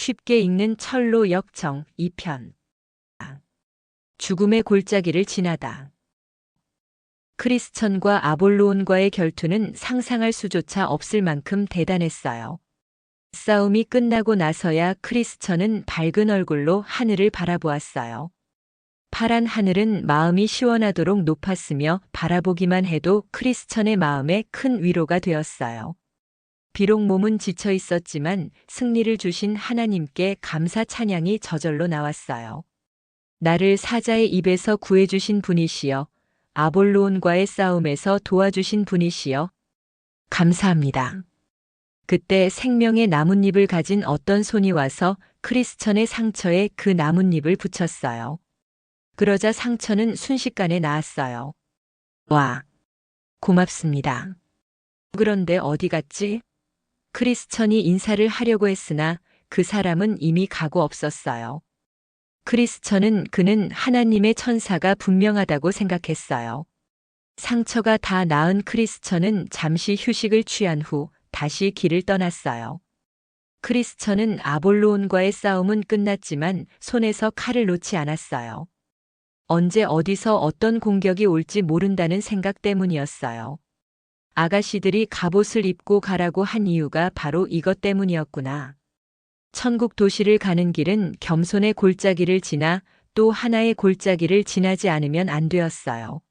쉽게 읽는 철로 역정 2편. 죽음의 골짜기를 지나다. 크리스천과 아볼로온과의 결투는 상상할 수조차 없을 만큼 대단했어요. 싸움이 끝나고 나서야 크리스천은 밝은 얼굴로 하늘을 바라보았어요. 파란 하늘은 마음이 시원하도록 높았으며 바라보기만 해도 크리스천의 마음에 큰 위로가 되었어요. 비록 몸은 지쳐 있었지만 승리를 주신 하나님께 감사 찬양이 저절로 나왔어요. 나를 사자의 입에서 구해주신 분이시여, 아볼로온과의 싸움에서 도와주신 분이시여, 감사합니다. 그때 생명의 나뭇잎을 가진 어떤 손이 와서 크리스천의 상처에 그 나뭇잎을 붙였어요. 그러자 상처는 순식간에 나았어요. 와, 고맙습니다. 그런데 어디 갔지? 크리스천이 인사를 하려고 했으나 그 사람은 이미 가고 없었어요. 크리스천은 그는 하나님의 천사가 분명하다고 생각했어요. 상처가 다 나은 크리스천은 잠시 휴식을 취한 후 다시 길을 떠났어요. 크리스천은 아볼로온과의 싸움은 끝났지만 손에서 칼을 놓지 않았어요. 언제 어디서 어떤 공격이 올지 모른다는 생각 때문이었어요. 아가씨들이 갑옷을 입고 가라고 한 이유가 바로 이것 때문이었구나. 천국 도시를 가는 길은 겸손의 골짜기를 지나 또 하나의 골짜기를 지나지 않으면 안 되었어요.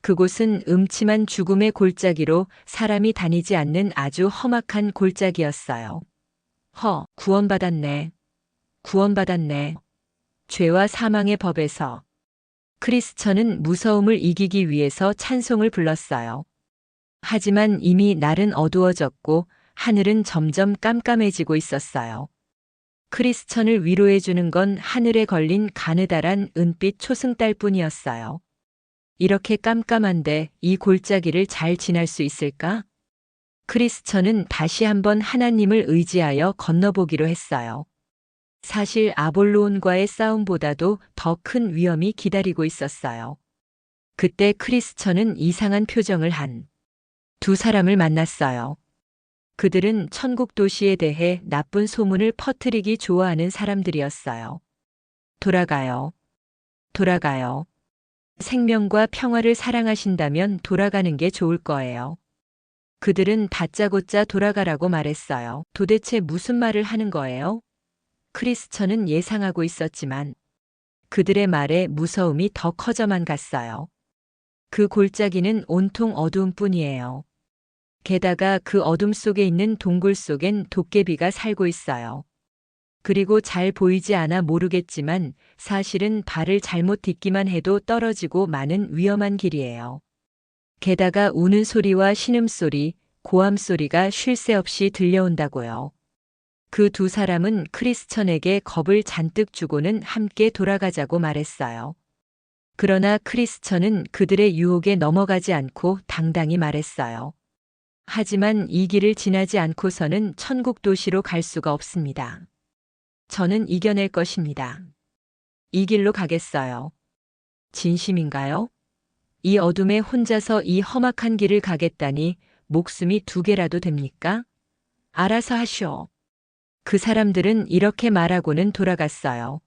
그곳은 음침한 죽음의 골짜기로 사람이 다니지 않는 아주 험악한 골짜기였어요. 구원받았네. 구원받았네. 죄와 사망의 법에서. 크리스천은 무서움을 이기기 위해서 찬송을 불렀어요. 하지만 이미 날은 어두워졌고 하늘은 점점 깜깜해지고 있었어요. 크리스천을 위로해주는 건 하늘에 걸린 가느다란 은빛 초승달뿐이었어요. 이렇게 깜깜한데 이 골짜기를 잘 지날 수 있을까? 크리스천은 다시 한번 하나님을 의지하여 건너보기로 했어요. 사실 아볼로온과의 싸움보다도 더 큰 위험이 기다리고 있었어요. 그때 크리스천은 이상한 표정을 한 두 사람을 만났어요. 그들은 천국 도시에 대해 나쁜 소문을 퍼뜨리기 좋아하는 사람들이었어요. 돌아가요. 돌아가요. 생명과 평화를 사랑하신다면 돌아가는 게 좋을 거예요. 그들은 다짜고짜 돌아가라고 말했어요. 도대체 무슨 말을 하는 거예요? 크리스천은 예상하고 있었지만 그들의 말에 무서움이 더 커져만 갔어요. 그 골짜기는 온통 어두움뿐이에요. 게다가 그 어둠 속에 있는 동굴 속엔 도깨비가 살고 있어요. 그리고 잘 보이지 않아 모르겠지만 사실은 발을 잘못 딛기만 해도 떨어지고 마는 위험한 길이에요. 게다가 우는 소리와 신음소리, 고함소리가 쉴 새 없이 들려온다고요. 그 두 사람은 크리스천에게 겁을 잔뜩 주고는 함께 돌아가자고 말했어요. 그러나 크리스천은 그들의 유혹에 넘어가지 않고 당당히 말했어요. 하지만 이 길을 지나지 않고서는 천국 도시로 갈 수가 없습니다. 저는 이겨낼 것입니다. 이 길로 가겠어요. 진심인가요? 이 어둠에 혼자서 이 험악한 길을 가겠다니 목숨이 2개라도 됩니까? 알아서 하시오. 그 사람들은 이렇게 말하고는 돌아갔어요.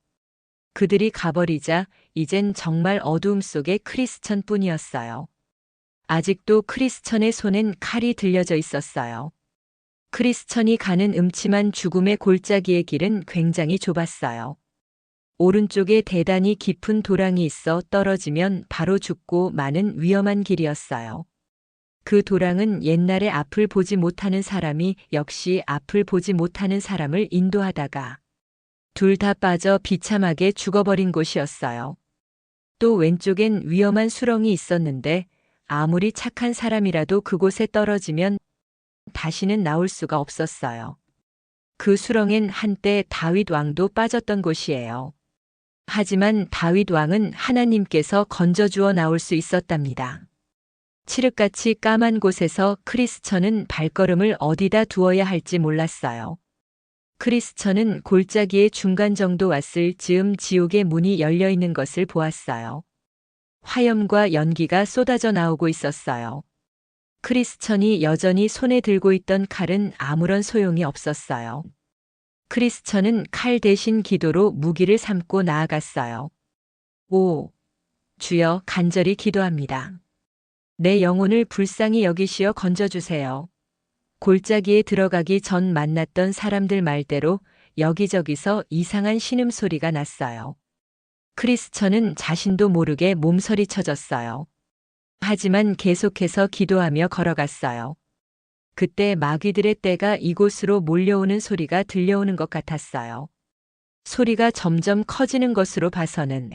그들이 가버리자 이젠 정말 어두움 속에 크리스천뿐이었어요. 아직도 크리스천의 손엔 칼이 들려져 있었어요. 크리스천이 가는 음침한 죽음의 골짜기의 길은 굉장히 좁았어요. 오른쪽에 대단히 깊은 도랑이 있어 떨어지면 바로 죽고 마는 위험한 길이었어요. 그 도랑은 옛날에 앞을 보지 못하는 사람이 역시 앞을 보지 못하는 사람을 인도하다가 둘 다 빠져 비참하게 죽어버린 곳이었어요. 또 왼쪽엔 위험한 수렁이 있었는데 아무리 착한 사람이라도 그곳에 떨어지면 다시는 나올 수가 없었어요. 그 수렁엔 한때 다윗 왕도 빠졌던 곳이에요. 하지만 다윗 왕은 하나님께서 건져주어 나올 수 있었답니다. 칠흑같이 까만 곳에서 크리스천은 발걸음을 어디다 두어야 할지 몰랐어요. 크리스천은 골짜기의 중간 정도 왔을 즈음 지옥의 문이 열려 있는 것을 보았어요. 화염과 연기가 쏟아져 나오고 있었어요. 크리스천이 여전히 손에 들고 있던 칼은 아무런 소용이 없었어요. 크리스천은 칼 대신 기도로 무기를 삼고 나아갔어요. 오, 주여 간절히 기도합니다. 내 영혼을 불쌍히 여기시어 건져주세요. 골짜기에 들어가기 전 만났던 사람들 말대로 여기저기서 이상한 신음소리가 났어요. 크리스천은 자신도 모르게 몸서리 쳐졌어요. 하지만 계속해서 기도하며 걸어갔어요. 그때 마귀들의 떼가 이곳으로 몰려오는 소리가 들려오는 것 같았어요. 소리가 점점 커지는 것으로 봐서는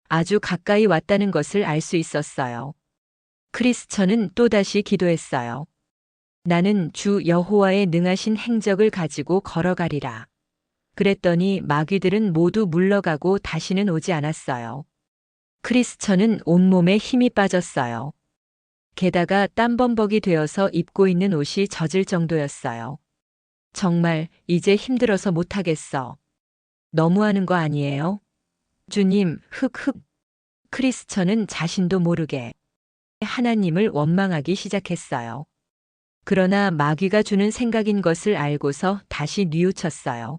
아주 가까이 왔다는 것을 알 수 있었어요. 크리스천은 또다시 기도했어요. 나는 주 여호와의 능하신 행적을 가지고 걸어가리라. 그랬더니 마귀들은 모두 물러가고 다시는 오지 않았어요. 크리스천은 온몸에 힘이 빠졌어요. 게다가 땀범벅이 되어서 입고 있는 옷이 젖을 정도였어요. 정말 이제 힘들어서 못하겠어. 너무하는 거 아니에요? 주님, 흑흑. 크리스천은 자신도 모르게 하나님을 원망하기 시작했어요. 그러나 마귀가 주는 생각인 것을 알고서 다시 뉘우쳤어요.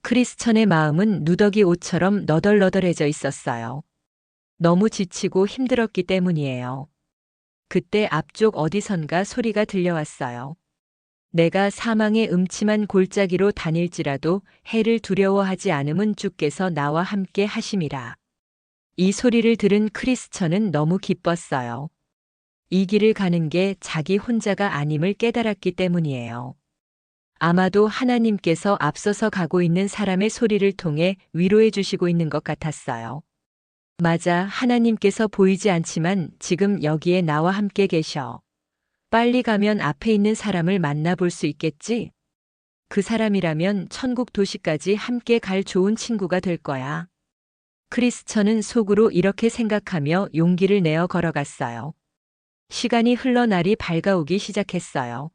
크리스천의 마음은 누더기 옷처럼 너덜너덜해져 있었어요. 너무 지치고 힘들었기 때문이에요. 그때 앞쪽 어디선가 소리가 들려왔어요. 내가 사망의 음침한 골짜기로 다닐지라도 해를 두려워하지 않음은 주께서 나와 함께 하심이라. 이 소리를 들은 크리스천은 너무 기뻤어요. 이 길을 가는 게 자기 혼자가 아님을 깨달았기 때문이에요. 아마도 하나님께서 앞서서 가고 있는 사람의 소리를 통해 위로해 주시고 있는 것 같았어요. 맞아, 하나님께서 보이지 않지만 지금 여기에 나와 함께 계셔. 빨리 가면 앞에 있는 사람을 만나볼 수 있겠지? 그 사람이라면 천국 도시까지 함께 갈 좋은 친구가 될 거야. 크리스천은 속으로 이렇게 생각하며 용기를 내어 걸어갔어요. 시간이 흘러 날이 밝아오기 시작했어요.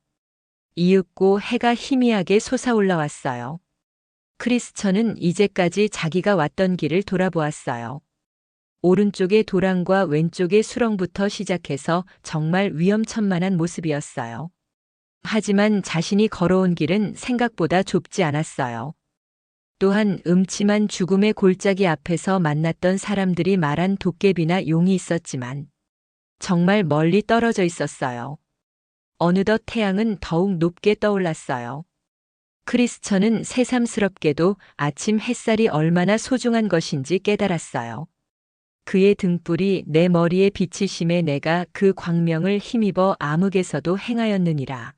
이윽고 해가 희미하게 솟아올라왔어요. 크리스천은 이제까지 자기가 왔던 길을 돌아보았어요. 오른쪽의 도랑과 왼쪽의 수렁부터 시작해서 정말 위험천만한 모습이었어요. 하지만 자신이 걸어온 길은 생각보다 좁지 않았어요. 또한 음침한 죽음의 골짜기 앞에서 만났던 사람들이 말한 도깨비나 용이 있었지만 정말 멀리 떨어져 있었어요. 어느덧 태양은 더욱 높게 떠올랐어요. 크리스천은 새삼스럽게도 아침 햇살이 얼마나 소중한 것인지 깨달았어요. 그의 등불이 내 머리에 비치심에 내가 그 광명을 힘입어 암흑에서도 행하였느니라.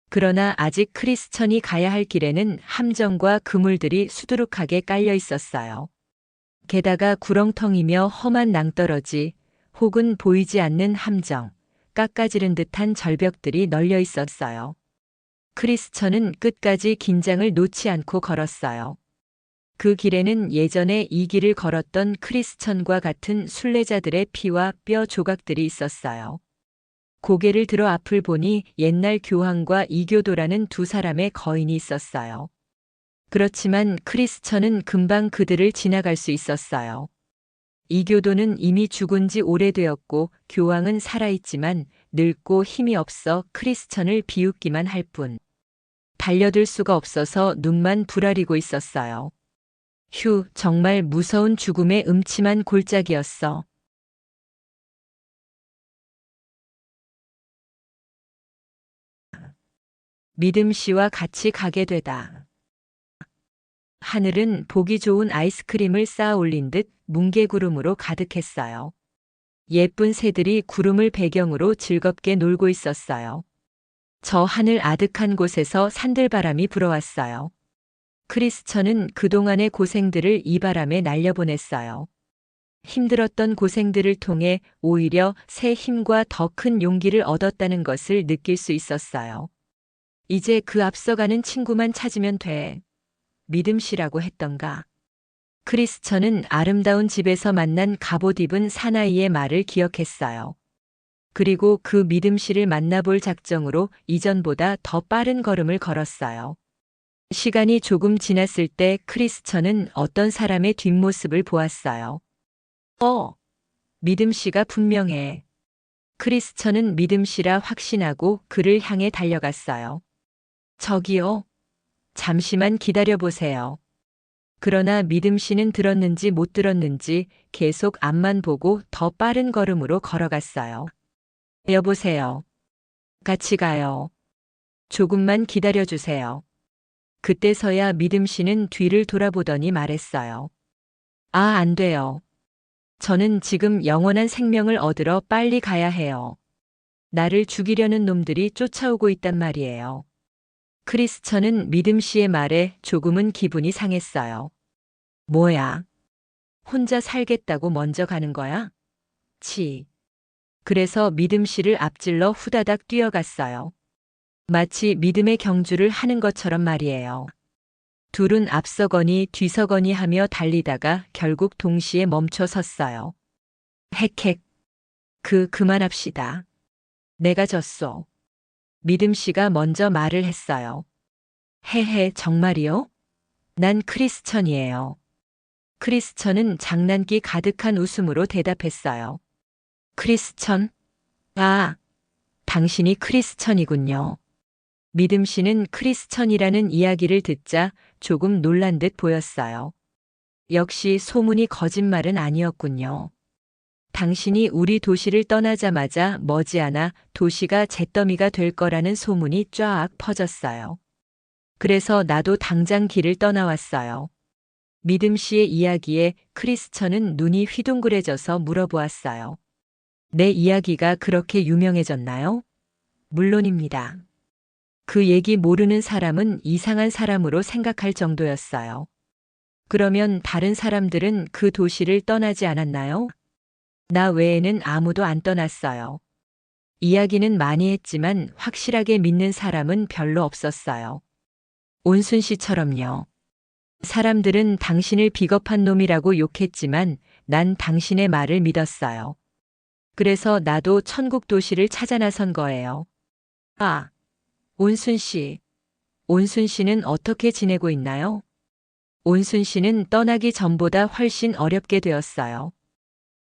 그러나 아직 크리스천이 가야 할 길에는 함정과 그물들이 수두룩하게 깔려 있었어요. 게다가 구렁텅이며 험한 낭떠러지 혹은 보이지 않는 함정, 깎아지른 듯한 절벽들이 널려 있었어요. 크리스천은 끝까지 긴장을 놓지 않고 걸었어요. 그 길에는 예전에 이 길을 걸었던 크리스천과 같은 순례자들의 피와 뼈 조각들이 있었어요. 고개를 들어 앞을 보니 옛날 교황과 이교도라는 두 사람의 거인이 있었어요. 그렇지만 크리스천은 금방 그들을 지나갈 수 있었어요. 이교도는 이미 죽은 지 오래되었고 교황은 살아있지만 늙고 힘이 없어 크리스천을 비웃기만 할 뿐. 달려들 수가 없어서 눈만 부라리고 있었어요. 휴, 정말 무서운 죽음의 음침한 골짜기였어. 믿음 씨와 같이 가게 되다. 하늘은 보기 좋은 아이스크림을 쌓아 올린 듯 뭉게구름으로 가득했어요. 예쁜 새들이 구름을 배경으로 즐겁게 놀고 있었어요. 저 하늘 아득한 곳에서 산들바람이 불어왔어요. 크리스천은 그동안의 고생들을 이 바람에 날려보냈어요. 힘들었던 고생들을 통해 오히려 새 힘과 더 큰 용기를 얻었다는 것을 느낄 수 있었어요. 이제 그 앞서가는 친구만 찾으면 돼. 믿음 씨라고 했던가. 크리스천은 아름다운 집에서 만난 갑옷 입은 사나이의 말을 기억했어요. 그리고 그 믿음 씨를 만나볼 작정으로 이전보다 더 빠른 걸음을 걸었어요. 시간이 조금 지났을 때 크리스천은 어떤 사람의 뒷모습을 보았어요. 믿음 씨가 분명해. 크리스천은 믿음 씨라 확신하고 그를 향해 달려갔어요. 저기요. 잠시만 기다려 보세요. 그러나 믿음 씨는 들었는지 못 들었는지 계속 앞만 보고 더 빠른 걸음으로 걸어갔어요. 여보세요. 같이 가요. 조금만 기다려 주세요. 그때서야 믿음 씨는 뒤를 돌아보더니 말했어요. 아, 안 돼요. 저는 지금 영원한 생명을 얻으러 빨리 가야 해요. 나를 죽이려는 놈들이 쫓아오고 있단 말이에요. 크리스천은 믿음 씨의 말에 조금은 기분이 상했어요. 뭐야? 혼자 살겠다고 먼저 가는 거야? 치. 그래서 믿음 씨를 앞질러 후다닥 뛰어갔어요. 마치 믿음의 경주를 하는 것처럼 말이에요. 둘은 앞서거니 뒤서거니 하며 달리다가 결국 동시에 멈춰 섰어요. 헥헥. 그만합시다. 내가 졌소. 믿음 씨가 먼저 말을 했어요. 헤헤, 정말이요? 난 크리스천이에요. 크리스천은 장난기 가득한 웃음으로 대답했어요. 크리스천? 아, 당신이 크리스천이군요. 믿음 씨는 크리스천이라는 이야기를 듣자 조금 놀란 듯 보였어요. 역시 소문이 거짓말은 아니었군요. 당신이 우리 도시를 떠나자마자 머지않아 도시가 잿더미가 될 거라는 소문이 쫙 퍼졌어요. 그래서 나도 당장 길을 떠나왔어요. 믿음 씨의 이야기에 크리스천은 눈이 휘둥그레져서 물어보았어요. 내 이야기가 그렇게 유명해졌나요? 물론입니다. 그 얘기 모르는 사람은 이상한 사람으로 생각할 정도였어요. 그러면 다른 사람들은 그 도시를 떠나지 않았나요? 나 외에는 아무도 안 떠났어요. 이야기는 많이 했지만 확실하게 믿는 사람은 별로 없었어요. 온순 씨처럼요. 사람들은 당신을 비겁한 놈이라고 욕했지만 난 당신의 말을 믿었어요. 그래서 나도 천국 도시를 찾아 나선 거예요. 아, 온순 씨. 온순 씨는 어떻게 지내고 있나요? 온순 씨는 떠나기 전보다 훨씬 어렵게 되었어요.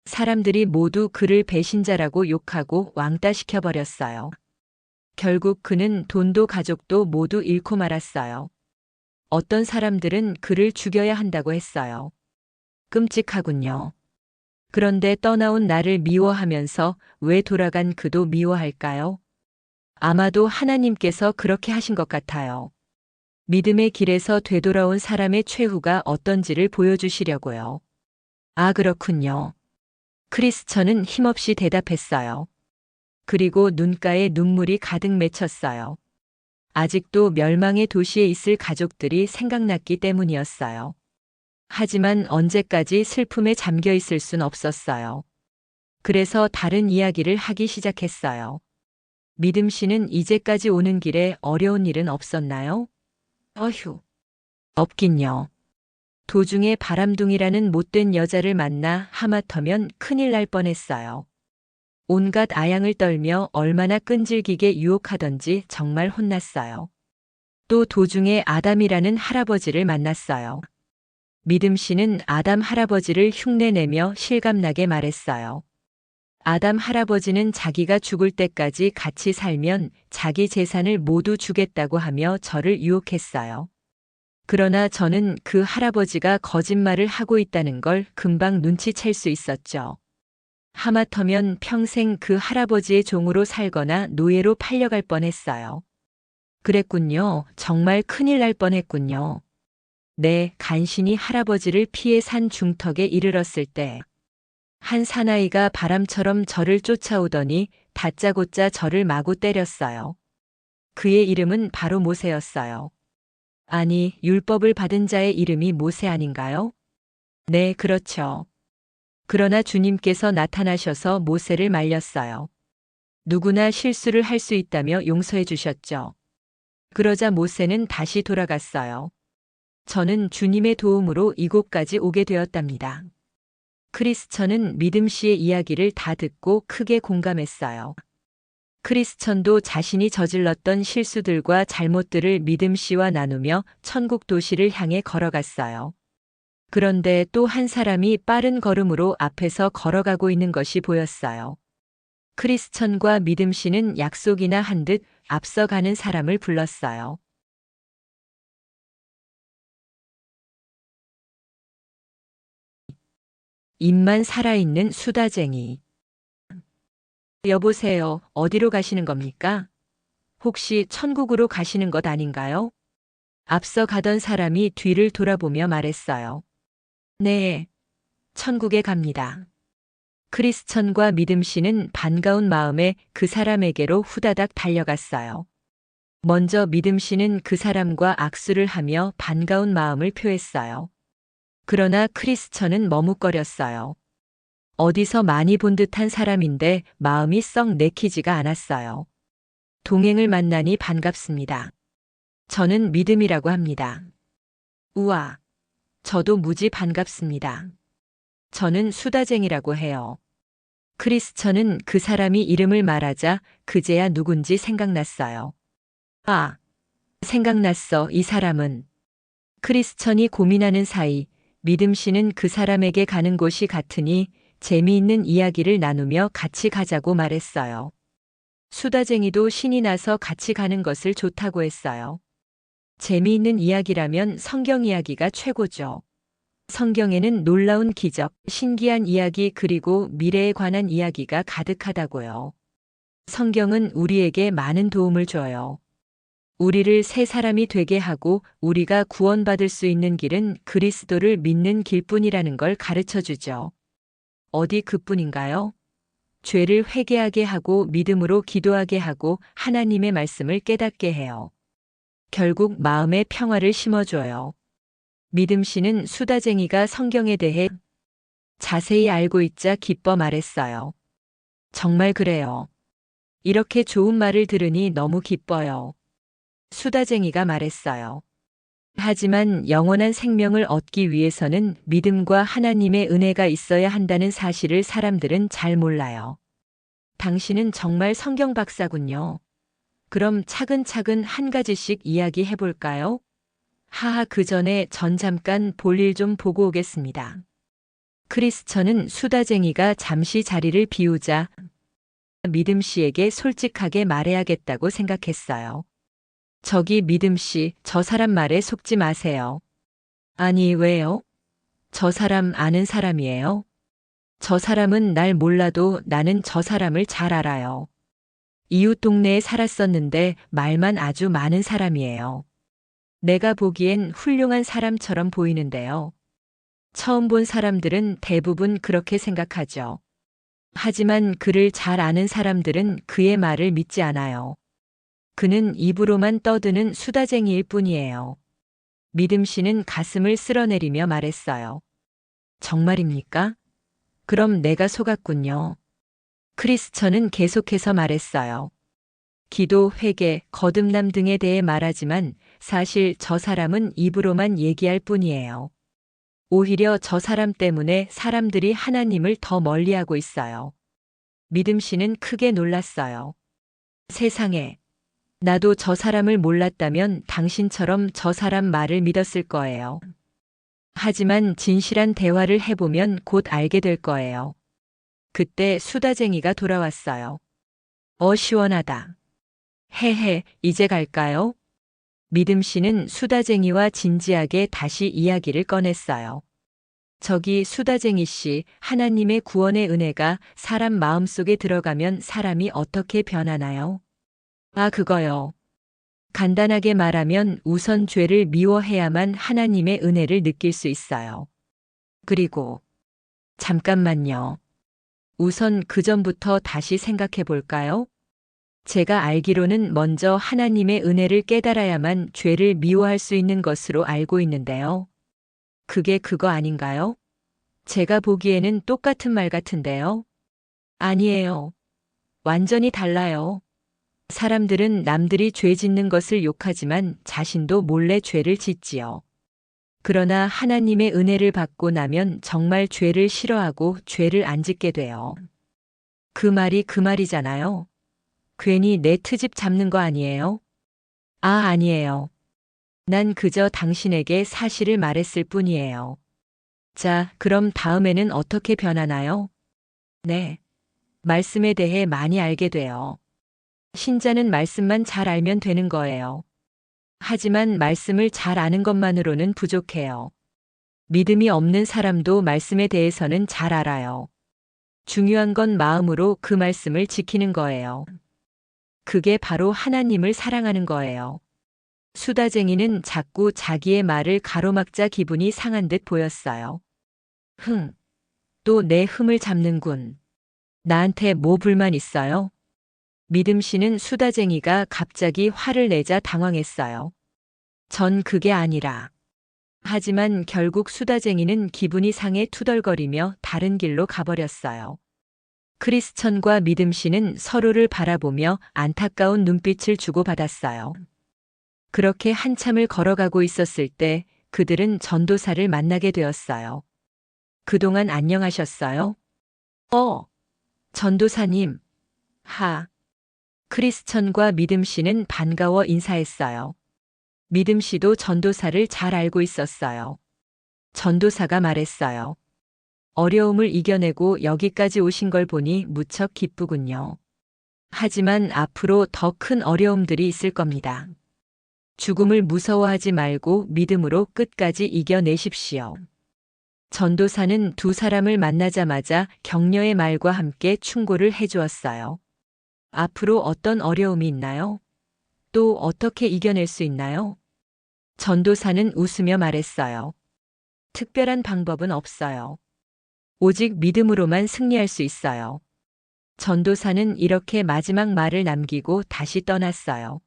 사람들이 모두 그를 배신자라고 욕하고 왕따시켜버렸어요. 결국 그는 돈도 가족도 모두 잃고 말았어요. 어떤 사람들은 그를 죽여야 한다고 했어요. 끔찍하군요. 그런데 떠나온 나를 미워하면서 왜 돌아간 그도 미워할까요? 아마도 하나님께서 그렇게 하신 것 같아요. 믿음의 길에서 되돌아온 사람의 최후가 어떤지를 보여주시려고요. 아, 그렇군요. 크리스천은 힘없이 대답했어요. 그리고 눈가에 눈물이 가득 맺혔어요. 아직도 멸망의 도시에 있을 가족들이 생각났기 때문이었어요. 하지만 언제까지 슬픔에 잠겨 있을 순 없었어요. 그래서 다른 이야기를 하기 시작했어요. 믿음 씨는 이제까지 오는 길에 어려운 일은 없었나요? 어휴. 없긴요. 도중에 바람둥이라는 못된 여자를 만나 하마터면 큰일 날 뻔했어요. 온갖 아양을 떨며 얼마나 끈질기게 유혹하던지 정말 혼났어요. 또 도중에 아담이라는 할아버지를 만났어요. 믿음 씨는 아담 할아버지를 흉내내며 실감나게 말했어요. 아담 할아버지는 자기가 죽을 때까지 같이 살면 자기 재산을 모두 주겠다고 하며 저를 유혹했어요. 그러나 저는 그 할아버지가 거짓말을 하고 있다는 걸 금방 눈치챌 수 있었죠. 하마터면 평생 그 할아버지의 종으로 살거나 노예로 팔려갈 뻔했어요. 그랬군요. 정말 큰일 날 뻔했군요. 네, 간신히 할아버지를 피해 산 중턱에 이르렀을 때 한 사나이가 바람처럼 저를 쫓아오더니 다짜고짜 저를 마구 때렸어요. 그의 이름은 바로 모세였어요. 아니, 율법을 받은 자의 이름이 모세 아닌가요? 네, 그렇죠. 그러나 주님께서 나타나셔서 모세를 말렸어요. 누구나 실수를 할 수 있다며 용서해 주셨죠. 그러자 모세는 다시 돌아갔어요. 저는 주님의 도움으로 이곳까지 오게 되었답니다. 크리스천은 믿음 씨의 이야기를 다 듣고 크게 공감했어요. 크리스천도 자신이 저질렀던 실수들과 잘못들을 믿음 씨와 나누며 천국 도시를 향해 걸어갔어요. 그런데 또 한 사람이 빠른 걸음으로 앞에서 걸어가고 있는 것이 보였어요. 크리스천과 믿음 씨는 약속이나 한 듯 앞서가는 사람을 불렀어요. 입만 살아있는 수다쟁이. 여보세요. 어디로 가시는 겁니까? 혹시 천국으로 가시는 것 아닌가요? 앞서 가던 사람이 뒤를 돌아보며 말했어요. 네, 천국에 갑니다. 크리스천과 믿음 씨는 반가운 마음에 그 사람에게로 후다닥 달려갔어요. 먼저 믿음 씨는 그 사람과 악수를 하며 반가운 마음을 표했어요. 그러나 크리스천은 머뭇거렸어요. 어디서 많이 본 듯한 사람인데 마음이 썩 내키지가 않았어요. 동행을 만나니 반갑습니다. 저는 믿음이라고 합니다. 우와, 저도 무지 반갑습니다. 저는 수다쟁이라고 해요. 크리스천은 그 사람이 이름을 말하자 그제야 누군지 생각났어요. 아, 생각났어. 이 사람은. 크리스천이 고민하는 사이 믿음 씨는 그 사람에게 가는 곳이 같으니 재미있는 이야기를 나누며 같이 가자고 말했어요. 수다쟁이도 신이 나서 같이 가는 것을 좋다고 했어요. 재미있는 이야기라면 성경 이야기가 최고죠. 성경에는 놀라운 기적, 신기한 이야기 그리고 미래에 관한 이야기가 가득하다고요. 성경은 우리에게 많은 도움을 줘요. 우리를 새 사람이 되게 하고 우리가 구원받을 수 있는 길은 그리스도를 믿는 길뿐이라는 걸 가르쳐 주죠. 어디 그뿐인가요? 죄를 회개하게 하고 믿음으로 기도하게 하고 하나님의 말씀을 깨닫게 해요. 결국 마음의 평화를 심어줘요. 믿음 씨는 수다쟁이가 성경에 대해 자세히 알고 있자 기뻐 말했어요. 정말 그래요. 이렇게 좋은 말을 들으니 너무 기뻐요. 수다쟁이가 말했어요. 하지만 영원한 생명을 얻기 위해서는 믿음과 하나님의 은혜가 있어야 한다는 사실을 사람들은 잘 몰라요. 당신은 정말 성경 박사군요. 그럼 차근차근 한 가지씩 이야기해 볼까요? 하하, 그 전에 전 잠깐 볼일 좀 보고 오겠습니다. 크리스천은 수다쟁이가 잠시 자리를 비우자 믿음 씨에게 솔직하게 말해야겠다고 생각했어요. 저기 믿음 씨, 저 사람 말에 속지 마세요. 아니, 왜요? 저 사람 아는 사람이에요. 저 사람은 날 몰라도 나는 저 사람을 잘 알아요. 이웃 동네에 살았었는데 말만 아주 많은 사람이에요. 내가 보기엔 훌륭한 사람처럼 보이는데요. 처음 본 사람들은 대부분 그렇게 생각하죠. 하지만 그를 잘 아는 사람들은 그의 말을 믿지 않아요. 그는 입으로만 떠드는 수다쟁이일 뿐이에요. 믿음 씨는 가슴을 쓸어내리며 말했어요. 정말입니까? 그럼 내가 속았군요. 크리스천은 계속해서 말했어요. 기도, 회개, 거듭남 등에 대해 말하지만 사실 저 사람은 입으로만 얘기할 뿐이에요. 오히려 저 사람 때문에 사람들이 하나님을 더 멀리하고 있어요. 믿음 씨는 크게 놀랐어요. 세상에, 나도 저 사람을 몰랐다면 당신처럼 저 사람 말을 믿었을 거예요. 하지만 진실한 대화를 해보면 곧 알게 될 거예요. 그때 수다쟁이가 돌아왔어요. 시원하다. 헤헤, 이제 갈까요? 믿음 씨는 수다쟁이와 진지하게 다시 이야기를 꺼냈어요. 저기 수다쟁이 씨, 하나님의 구원의 은혜가 사람 마음속에 들어가면 사람이 어떻게 변하나요? 아, 그거요. 간단하게 말하면 우선 죄를 미워해야만 하나님의 은혜를 느낄 수 있어요. 그리고, 잠깐만요. 우선 그 전부터 다시 생각해 볼까요? 제가 알기로는 먼저 하나님의 은혜를 깨달아야만 죄를 미워할 수 있는 것으로 알고 있는데요. 그게 그거 아닌가요? 제가 보기에는 똑같은 말 같은데요. 아니에요. 완전히 달라요. 사람들은 남들이 죄 짓는 것을 욕하지만 자신도 몰래 죄를 짓지요. 그러나 하나님의 은혜를 받고 나면 정말 죄를 싫어하고 죄를 안 짓게 돼요. 그 말이 그 말이잖아요. 괜히 내 트집 잡는 거 아니에요? 아, 아니에요. 난 그저 당신에게 사실을 말했을 뿐이에요. 자, 그럼 다음에는 어떻게 변하나요? 네. 말씀에 대해 많이 알게 돼요. 신자는 말씀만 잘 알면 되는 거예요. 하지만 말씀을 잘 아는 것만으로는 부족해요. 믿음이 없는 사람도 말씀에 대해서는 잘 알아요. 중요한 건 마음으로 그 말씀을 지키는 거예요. 그게 바로 하나님을 사랑하는 거예요. 수다쟁이는 자꾸 자기의 말을 가로막자 기분이 상한 듯 보였어요. 또 내 흠을 잡는군. 나한테 뭐 불만 있어요? 믿음 씨는 수다쟁이가 갑자기 화를 내자 당황했어요. 전 그게 아니라. 하지만 결국 수다쟁이는 기분이 상해 투덜거리며 다른 길로 가버렸어요. 크리스천과 믿음 씨는 서로를 바라보며 안타까운 눈빛을 주고받았어요. 그렇게 한참을 걸어가고 있었을 때 그들은 전도사를 만나게 되었어요. 그동안 안녕하셨어요? 전도사님. 크리스천과 믿음 씨는 반가워 인사했어요. 믿음 씨도 전도사를 잘 알고 있었어요. 전도사가 말했어요. 어려움을 이겨내고 여기까지 오신 걸 보니 무척 기쁘군요. 하지만 앞으로 더 큰 어려움들이 있을 겁니다. 죽음을 무서워하지 말고 믿음으로 끝까지 이겨내십시오. 전도사는 두 사람을 만나자마자 격려의 말과 함께 충고를 해주었어요. 앞으로 어떤 어려움이 있나요? 또 어떻게 이겨낼 수 있나요? 전도사는 웃으며 말했어요. 특별한 방법은 없어요. 오직 믿음으로만 승리할 수 있어요. 전도사는 이렇게 마지막 말을 남기고 다시 떠났어요.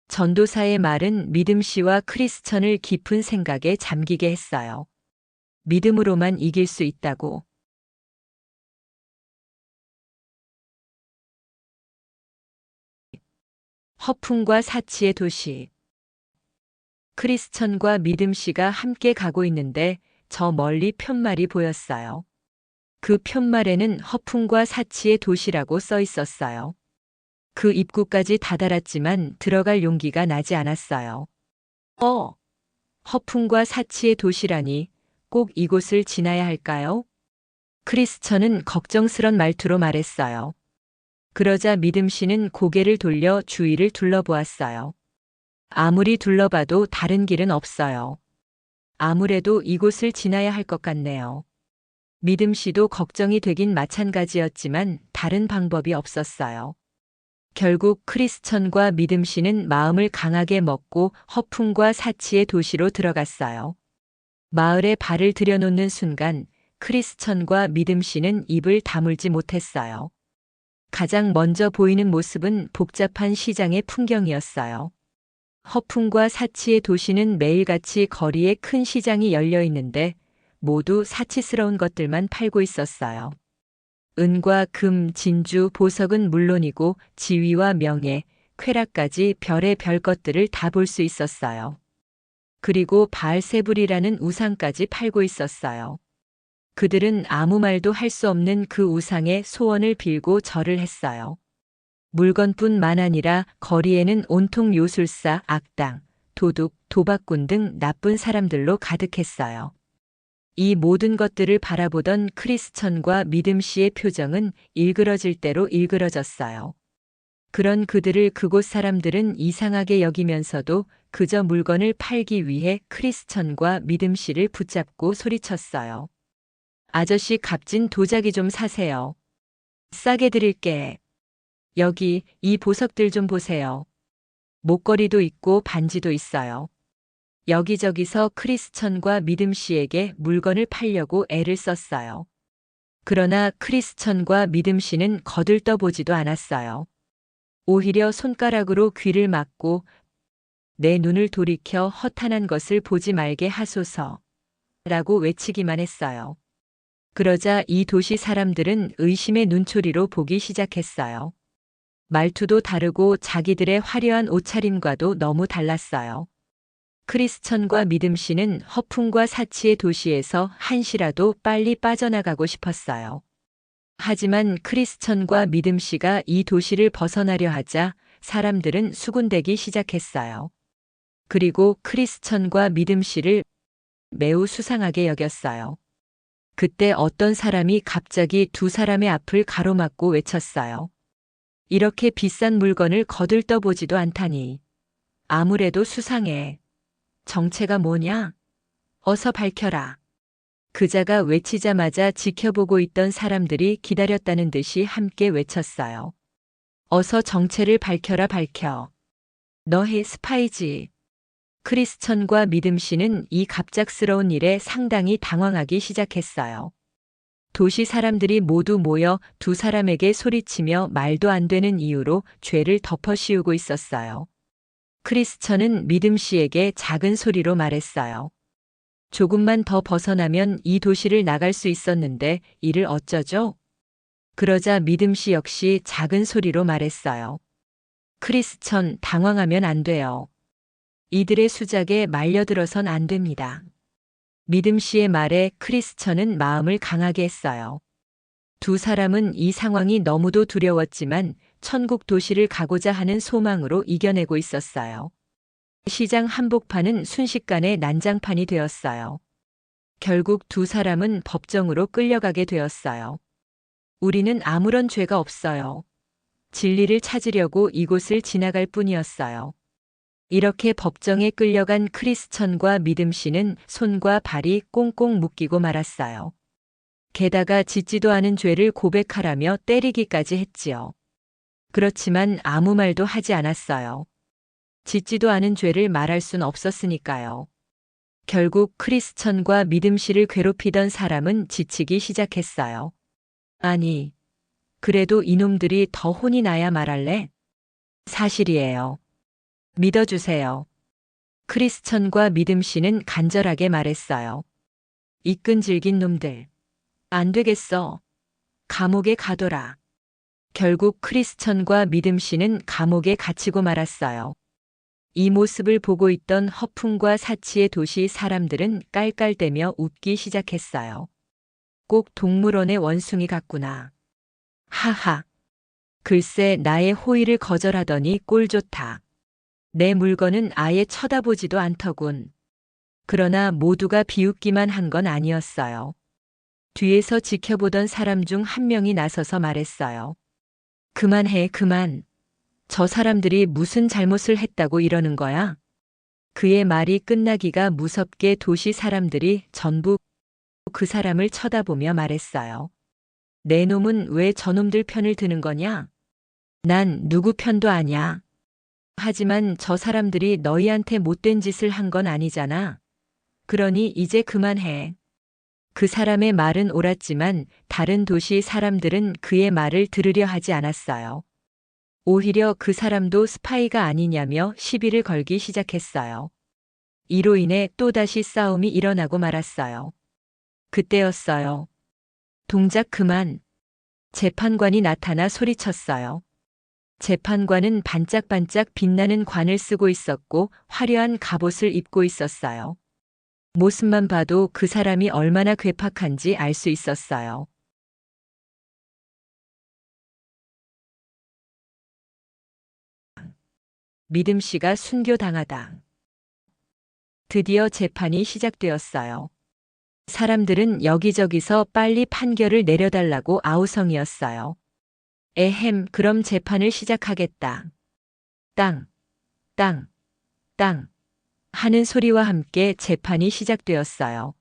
전도사의 말은 믿음 씨와 크리스천을 깊은 생각에 잠기게 했어요. 믿음으로만 이길 수 있다고. 허풍과 사치의 도시. 크리스천과 믿음 씨가 함께 가고 있는데 저 멀리 푯말이 보였어요. 그 푯말에는 허풍과 사치의 도시라고 써 있었어요. 그 입구까지 다다랐지만 들어갈 용기가 나지 않았어요. 허풍과 사치의 도시라니 꼭 이곳을 지나야 할까요? 크리스천은 걱정스런 말투로 말했어요. 그러자 믿음 씨는 고개를 돌려 주위를 둘러보았어요. 아무리 둘러봐도 다른 길은 없어요. 아무래도 이곳을 지나야 할 것 같네요. 믿음 씨도 걱정이 되긴 마찬가지였지만 다른 방법이 없었어요. 결국 크리스천과 믿음 씨는 마음을 강하게 먹고 허풍과 사치의 도시로 들어갔어요. 마을에 발을 들여놓는 순간 크리스천과 믿음 씨는 입을 다물지 못했어요. 가장 먼저 보이는 모습은 복잡한 시장의 풍경이었어요. 허풍과 사치의 도시는 매일같이 거리에 큰 시장이 열려 있는데 모두 사치스러운 것들만 팔고 있었어요. 은과 금, 진주, 보석은 물론이고 지위와 명예, 쾌락까지 별의 별 것들을 다 볼 수 있었어요. 그리고 바알세불이라는 우상까지 팔고 있었어요. 그들은 아무 말도 할 수 없는 그 우상에 소원을 빌고 절을 했어요. 물건뿐만 아니라 거리에는 온통 요술사, 악당, 도둑, 도박꾼 등 나쁜 사람들로 가득했어요. 이 모든 것들을 바라보던 크리스천과 믿음 씨의 표정은 일그러질 대로 일그러졌어요. 그런 그들을 그곳 사람들은 이상하게 여기면서도 그저 물건을 팔기 위해 크리스천과 믿음 씨를 붙잡고 소리쳤어요. 아저씨 값진 도자기 좀 사세요. 싸게 드릴게. 여기 이 보석들 좀 보세요. 목걸이도 있고 반지도 있어요. 여기저기서 크리스천과 믿음 씨에게 물건을 팔려고 애를 썼어요. 그러나 크리스천과 믿음 씨는 거들떠보지도 않았어요. 오히려 손가락으로 귀를 막고 내 눈을 돌이켜 허탄한 것을 보지 말게 하소서 라고 외치기만 했어요. 그러자 이 도시 사람들은 의심의 눈초리로 보기 시작했어요. 말투도 다르고 자기들의 화려한 옷차림과도 너무 달랐어요. 크리스천과 믿음 씨는 허풍과 사치의 도시에서 한시라도 빨리 빠져나가고 싶었어요. 하지만 크리스천과 믿음 씨가 이 도시를 벗어나려 하자 사람들은 수군대기 시작했어요. 그리고 크리스천과 믿음 씨를 매우 수상하게 여겼어요. 그때 어떤 사람이 갑자기 두 사람의 앞을 가로막고 외쳤어요. 이렇게 비싼 물건을 거들떠보지도 않다니. 아무래도 수상해. 정체가 뭐냐? 어서 밝혀라. 그자가 외치자마자 지켜보고 있던 사람들이 기다렸다는 듯이 함께 외쳤어요. 어서 정체를 밝혀라 밝혀. 너희 스파이지. 크리스천과 믿음 씨는 이 갑작스러운 일에 상당히 당황하기 시작했어요. 도시 사람들이 모두 모여 두 사람에게 소리치며 말도 안 되는 이유로 죄를 덮어씌우고 있었어요. 크리스천은 믿음 씨에게 작은 소리로 말했어요. 조금만 더 벗어나면 이 도시를 나갈 수 있었는데 이를 어쩌죠? 그러자 믿음 씨 역시 작은 소리로 말했어요. 크리스천, 당황하면 안 돼요. 이들의 수작에 말려들어선 안 됩니다. 믿음 씨의 말에 크리스천은 마음을 강하게 했어요. 두 사람은 이 상황이 너무도 두려웠지만 천국 도시를 가고자 하는 소망으로 이겨내고 있었어요. 시장 한복판은 순식간에 난장판이 되었어요. 결국 두 사람은 법정으로 끌려가게 되었어요. 우리는 아무런 죄가 없어요. 진리를 찾으려고 이곳을 지나갈 뿐이었어요. 이렇게 법정에 끌려간 크리스천과 믿음 씨는 손과 발이 꽁꽁 묶이고 말았어요. 게다가 짓지도 않은 죄를 고백하라며 때리기까지 했지요. 그렇지만 아무 말도 하지 않았어요. 짓지도 않은 죄를 말할 순 없었으니까요. 결국 크리스천과 믿음 씨를 괴롭히던 사람은 지치기 시작했어요. 아니, 그래도 이놈들이 더 혼이 나야 말할래? 사실이에요. 믿어주세요. 크리스천과 믿음 씨는 간절하게 말했어요. 이 끈질긴 놈들. 안 되겠어. 감옥에 가둬라. 결국 크리스천과 믿음 씨는 감옥에 갇히고 말았어요. 이 모습을 보고 있던 허풍과 사치의 도시 사람들은 깔깔대며 웃기 시작했어요. 꼭 동물원의 원숭이 같구나. 하하. 글쎄 나의 호의를 거절하더니 꼴 좋다. 내 물건은 아예 쳐다보지도 않더군. 그러나 모두가 비웃기만 한 건 아니었어요. 뒤에서 지켜보던 사람 중 한 명이 나서서 말했어요. 그만해, 그만. 저 사람들이 무슨 잘못을 했다고 이러는 거야? 그의 말이 끝나기가 무섭게 도시 사람들이 전부 그 사람을 쳐다보며 말했어요. 내 놈은 왜 저놈들 편을 드는 거냐? 난 누구 편도 아냐. 하지만 저 사람들이 너희한테 못된 짓을 한 건 아니잖아. 그러니 이제 그만해. 그 사람의 말은 옳았지만 다른 도시 사람들은 그의 말을 들으려 하지 않았어요. 오히려 그 사람도 스파이가 아니냐며 시비를 걸기 시작했어요. 이로 인해 또다시 싸움이 일어나고 말았어요. 그때였어요. 동작 그만. 재판관이 나타나 소리쳤어요. 재판관은 반짝반짝 빛나는 관을 쓰고 있었고 화려한 갑옷을 입고 있었어요. 모습만 봐도 그 사람이 얼마나 괴팍한지 알 수 있었어요. 믿음 씨가 순교당하다. 드디어 재판이 시작되었어요. 사람들은 여기저기서 빨리 판결을 내려달라고 아우성이었어요. 에헴, 그럼 재판을 시작하겠다. 땅, 땅, 땅 하는 소리와 함께 재판이 시작되었어요.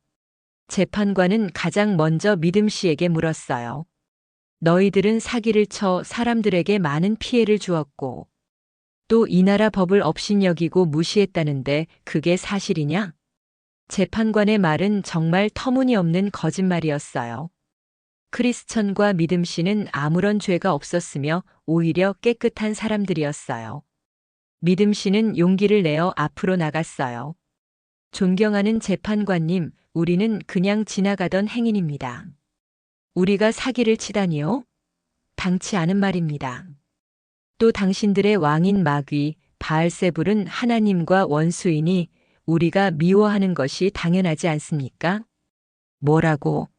재판관은 가장 먼저 믿음 씨에게 물었어요. 너희들은 사기를 쳐 사람들에게 많은 피해를 주었고 또 이 나라 법을 업신여기고 무시했다는데 그게 사실이냐? 재판관의 말은 정말 터무니없는 거짓말이었어요. 크리스천과 믿음 씨는 아무런 죄가 없었으며 오히려 깨끗한 사람들이었어요. 믿음 씨는 용기를 내어 앞으로 나갔어요. 존경하는 재판관님, 우리는 그냥 지나가던 행인입니다. 우리가 사기를 치다니요? 당치 않은 말입니다. 또 당신들의 왕인 마귀, 바알세불은 하나님과 원수이니 우리가 미워하는 것이 당연하지 않습니까? 뭐라고?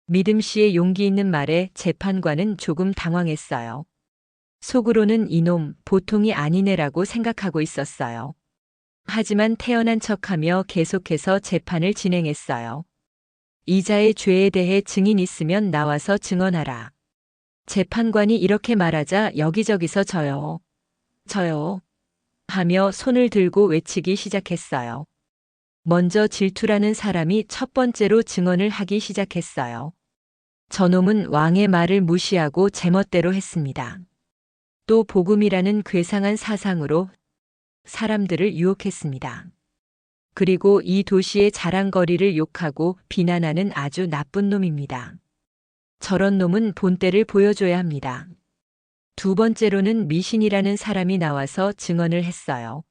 믿음 씨의 용기 있는 말에 재판관은 조금 당황했어요. 속으로는 이놈 보통이 아니네라고 생각하고 있었어요. 하지만 태연한 척하며 계속해서 재판을 진행했어요. 이자의 죄에 대해 증인 있으면 나와서 증언하라. 재판관이 이렇게 말하자 여기저기서 저요, 저요 하며 손을 들고 외치기 시작했어요. 먼저 질투라는 사람이 첫 번째로 증언을 하기 시작했어요. 저놈은 왕의 말을 무시하고 제멋대로 했습니다. 또 복음이라는 괴상한 사상으로 사람들을 유혹했습니다. 그리고 이 도시의 자랑거리를 욕하고 비난하는 아주 나쁜 놈입니다. 저런 놈은 본때를 보여줘야 합니다. 두 번째로는 미신이라는 사람이 나와서 증언을 했어요.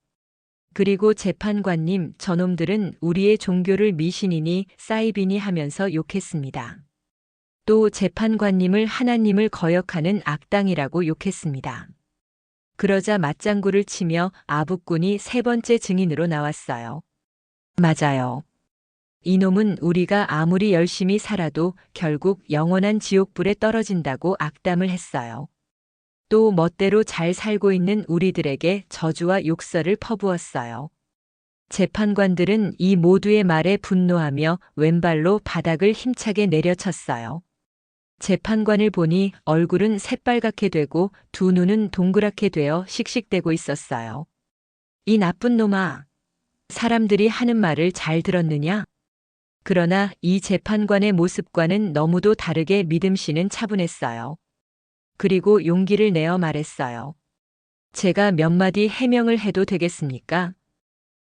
그리고 재판관님, 저놈들은 우리의 종교를 미신이니 사이비니 하면서 욕했습니다. 또 재판관님을 하나님을 거역하는 악당이라고 욕했습니다. 그러자 맞장구를 치며 아부꾼이 세 번째 증인으로 나왔어요. 맞아요. 이놈은 우리가 아무리 열심히 살아도 결국 영원한 지옥불에 떨어진다고 악담을 했어요. 또 멋대로 잘 살고 있는 우리들에게 저주와 욕설을 퍼부었어요. 재판관들은 이 모두의 말에 분노하며 왼발로 바닥을 힘차게 내려쳤어요. 재판관을 보니 얼굴은 새빨갛게 되고 두 눈은 동그랗게 되어 씩씩대고 있었어요. 이 나쁜 놈아, 사람들이 하는 말을 잘 들었느냐? 그러나 이 재판관의 모습과는 너무도 다르게 믿음 씨는 차분했어요. 그리고 용기를 내어 말했어요. 제가 몇 마디 해명을 해도 되겠습니까?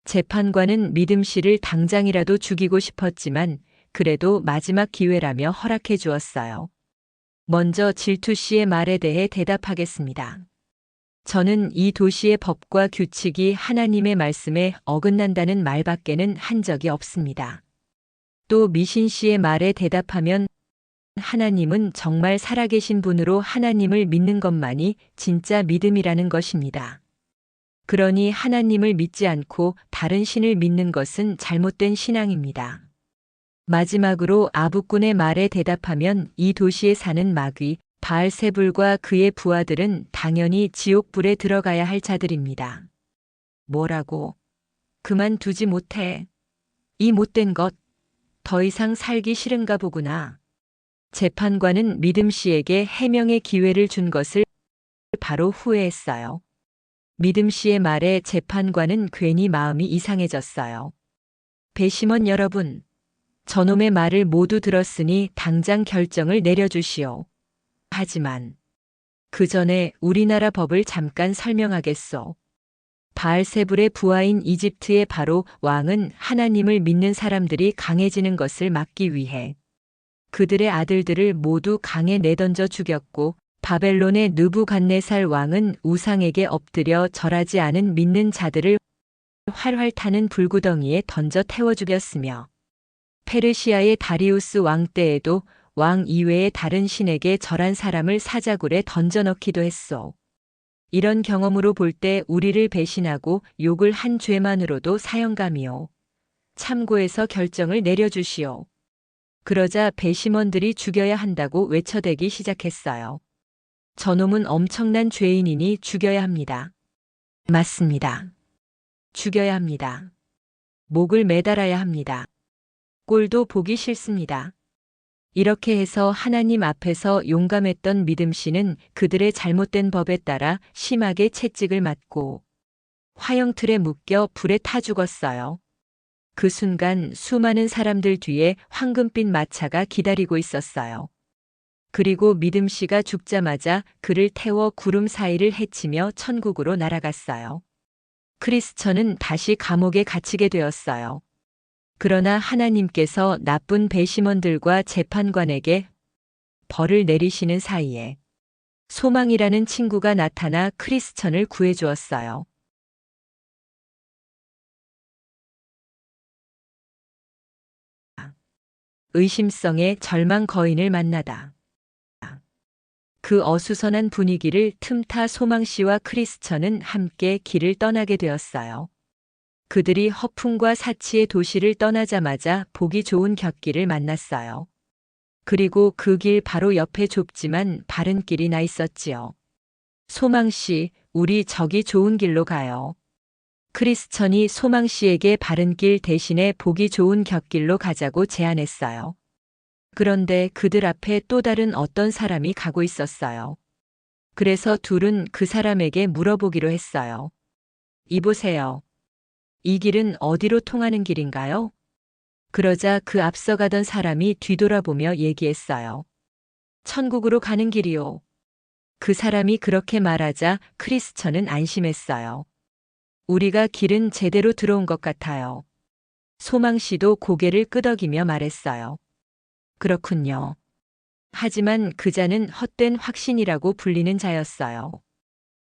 재판관은 믿음 씨를 당장이라도 죽이고 싶었지만 그래도 마지막 기회라며 허락해 주었어요. 먼저 질투 씨의 말에 대해 대답하겠습니다. 저는 이 도시의 법과 규칙이 하나님의 말씀에 어긋난다는 말밖에는 한 적이 없습니다. 또 미신 씨의 말에 대답하면 하나님은 정말 살아계신 분으로 하나님을 믿는 것만이 진짜 믿음이라는 것입니다. 그러니 하나님을 믿지 않고 다른 신을 믿는 것은 잘못된 신앙입니다. 마지막으로 아부꾼의 말에 대답하면 이 도시에 사는 마귀 바알세불과 그의 부하들은 당연히 지옥불에 들어가야 할 자들입니다. 뭐라고? 그만두지 못해. 이 못된 것, 더 이상 살기 싫은가 보구나. 재판관은 믿음 씨에게 해명의 기회를 준 것을 바로 후회했어요. 믿음 씨의 말에 재판관은 괜히 마음이 이상해졌어요. 배심원 여러분, 저놈의 말을 모두 들었으니 당장 결정을 내려주시오. 하지만 그 전에 우리나라 법을 잠깐 설명하겠소. 바알세불의 부하인 이집트의 바로 왕은 하나님을 믿는 사람들이 강해지는 것을 막기 위해 그들의 아들들을 모두 강에 내던져 죽였고 바벨론의 느부갓네살 왕은 우상에게 엎드려 절하지 않은 믿는 자들을 활활 타는 불구덩이에 던져 태워 죽였으며 페르시아의 다리우스 왕 때에도 왕 이외의 다른 신에게 절한 사람을 사자굴에 던져 넣기도 했소. 이런 경험으로 볼 때 우리를 배신하고 욕을 한 죄만으로도 사형감이요. 참고해서 결정을 내려주시오. 그러자 배심원들이 죽여야 한다고 외쳐대기 시작했어요. 저놈은 엄청난 죄인이니 죽여야 합니다. 맞습니다. 죽여야 합니다. 목을 매달아야 합니다. 꼴도 보기 싫습니다. 이렇게 해서 하나님 앞에서 용감했던 믿음 씨는 그들의 잘못된 법에 따라 심하게 채찍을 맞고 화형틀에 묶여 불에 타 죽었어요. 그 순간 수많은 사람들 뒤에 황금빛 마차가 기다리고 있었어요. 그리고 믿음 씨가 죽자마자 그를 태워 구름 사이를 헤치며 천국으로 날아갔어요. 크리스천은 다시 감옥에 갇히게 되었어요. 그러나 하나님께서 나쁜 배심원들과 재판관에게 벌을 내리시는 사이에 소망이라는 친구가 나타나 크리스천을 구해주었어요. 의심성의 절망 거인을 만나다. 그 어수선한 분위기를 틈타 소망 씨와 크리스천은 함께 길을 떠나게 되었어요. 그들이 허풍과 사치의 도시를 떠나자마자 보기 좋은 곁길을 만났어요. 그리고 그 길 바로 옆에 좁지만 바른 길이 나 있었지요. 소망 씨, 우리 저기 좋은 길로 가요. 크리스천이 소망 씨에게 바른 길 대신에 보기 좋은 곁길로 가자고 제안했어요. 그런데 그들 앞에 또 다른 어떤 사람이 가고 있었어요. 그래서 둘은 그 사람에게 물어보기로 했어요. 이보세요. 이 길은 어디로 통하는 길인가요? 그러자 그 앞서가던 사람이 뒤돌아보며 얘기했어요. 천국으로 가는 길이요. 그 사람이 그렇게 말하자 크리스천은 안심했어요. 우리가 길은 제대로 들어온 것 같아요. 소망 씨도 고개를 끄덕이며 말했어요. 그렇군요. 하지만 그 자는 헛된 확신이라고 불리는 자였어요.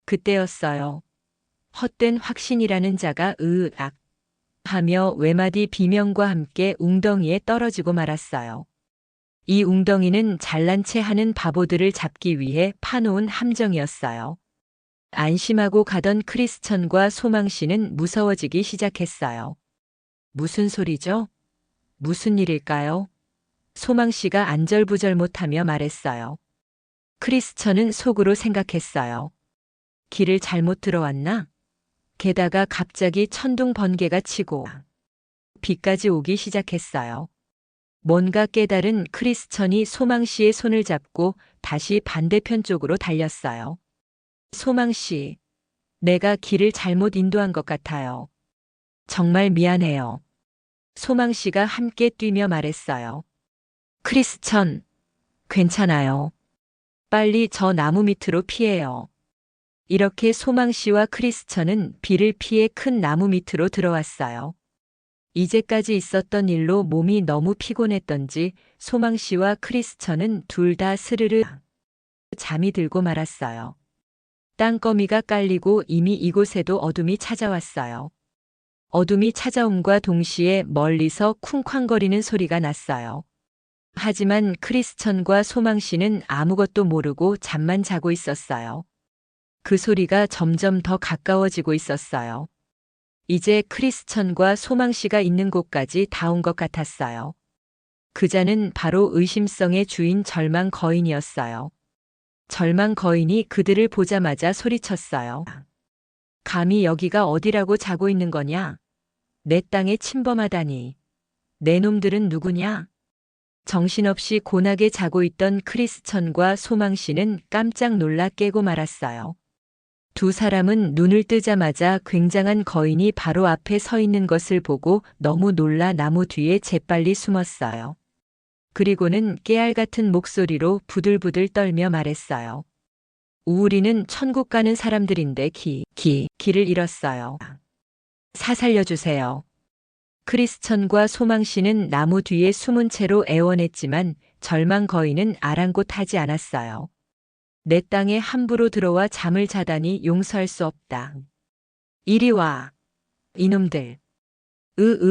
그때였어요. 헛된 확신이라는 자가 으악 하며 외마디 비명과 함께 웅덩이에 떨어지고 말았어요. 이 웅덩이는 잘난 체 하는 바보들을 잡기 위해 파놓은 함정이었어요. 안심하고 가던 크리스천과 소망 씨는 무서워지기 시작했어요. 무슨 소리죠? 무슨 일일까요? 소망 씨가 안절부절 못하며 말했어요. 크리스천은 속으로 생각했어요. 길을 잘못 들어왔나? 게다가 갑자기 천둥 번개가 치고 비까지 오기 시작했어요. 뭔가 깨달은 크리스천이 소망 씨의 손을 잡고 다시 반대편 쪽으로 달렸어요. 소망 씨, 내가 길을 잘못 인도한 것 같아요. 정말 미안해요. 소망 씨가 함께 뛰며 말했어요. 크리스천, 괜찮아요. 빨리 저 나무 밑으로 피해요. 이렇게 소망 씨와 크리스천은 비를 피해 큰 나무 밑으로 들어왔어요. 이제까지 있었던 일로 몸이 너무 피곤했던지 소망 씨와 크리스천은 둘 다 스르르 잠이 들고 말았어요. 땅거미가 깔리고 이미 이곳에도 어둠이 찾아왔어요. 어둠이 찾아옴과 동시에 멀리서 쿵쾅거리는 소리가 났어요. 하지만 크리스천과 소망 씨는 아무것도 모르고 잠만 자고 있었어요. 그 소리가 점점 더 가까워지고 있었어요. 이제 크리스천과 소망 씨가 있는 곳까지 다 온 것 같았어요. 그자는 바로 의심성의 주인 절망 거인이었어요. 절망 거인이 그들을 보자마자 소리쳤어요. 감히 여기가 어디라고 자고 있는 거냐? 내 땅에 침범하다니. 내 놈들은 누구냐? 정신없이 곤하게 자고 있던 크리스천과 소망 씨는 깜짝 놀라 깨고 말았어요. 두 사람은 눈을 뜨자마자 굉장한 거인이 바로 앞에 서 있는 것을 보고 너무 놀라 나무 뒤에 재빨리 숨었어요. 그리고는 깨알 같은 목소리로 부들부들 떨며 말했어요. 우리는 천국 가는 사람들인데 길을 잃었어요. 살려주세요. 크리스천과 소망 씨는 나무 뒤에 숨은 채로 애원했지만 절망 거인은 아랑곳하지 않았어요. 내 땅에 함부로 들어와 잠을 자다니 용서할 수 없다. 이리 와. 이놈들.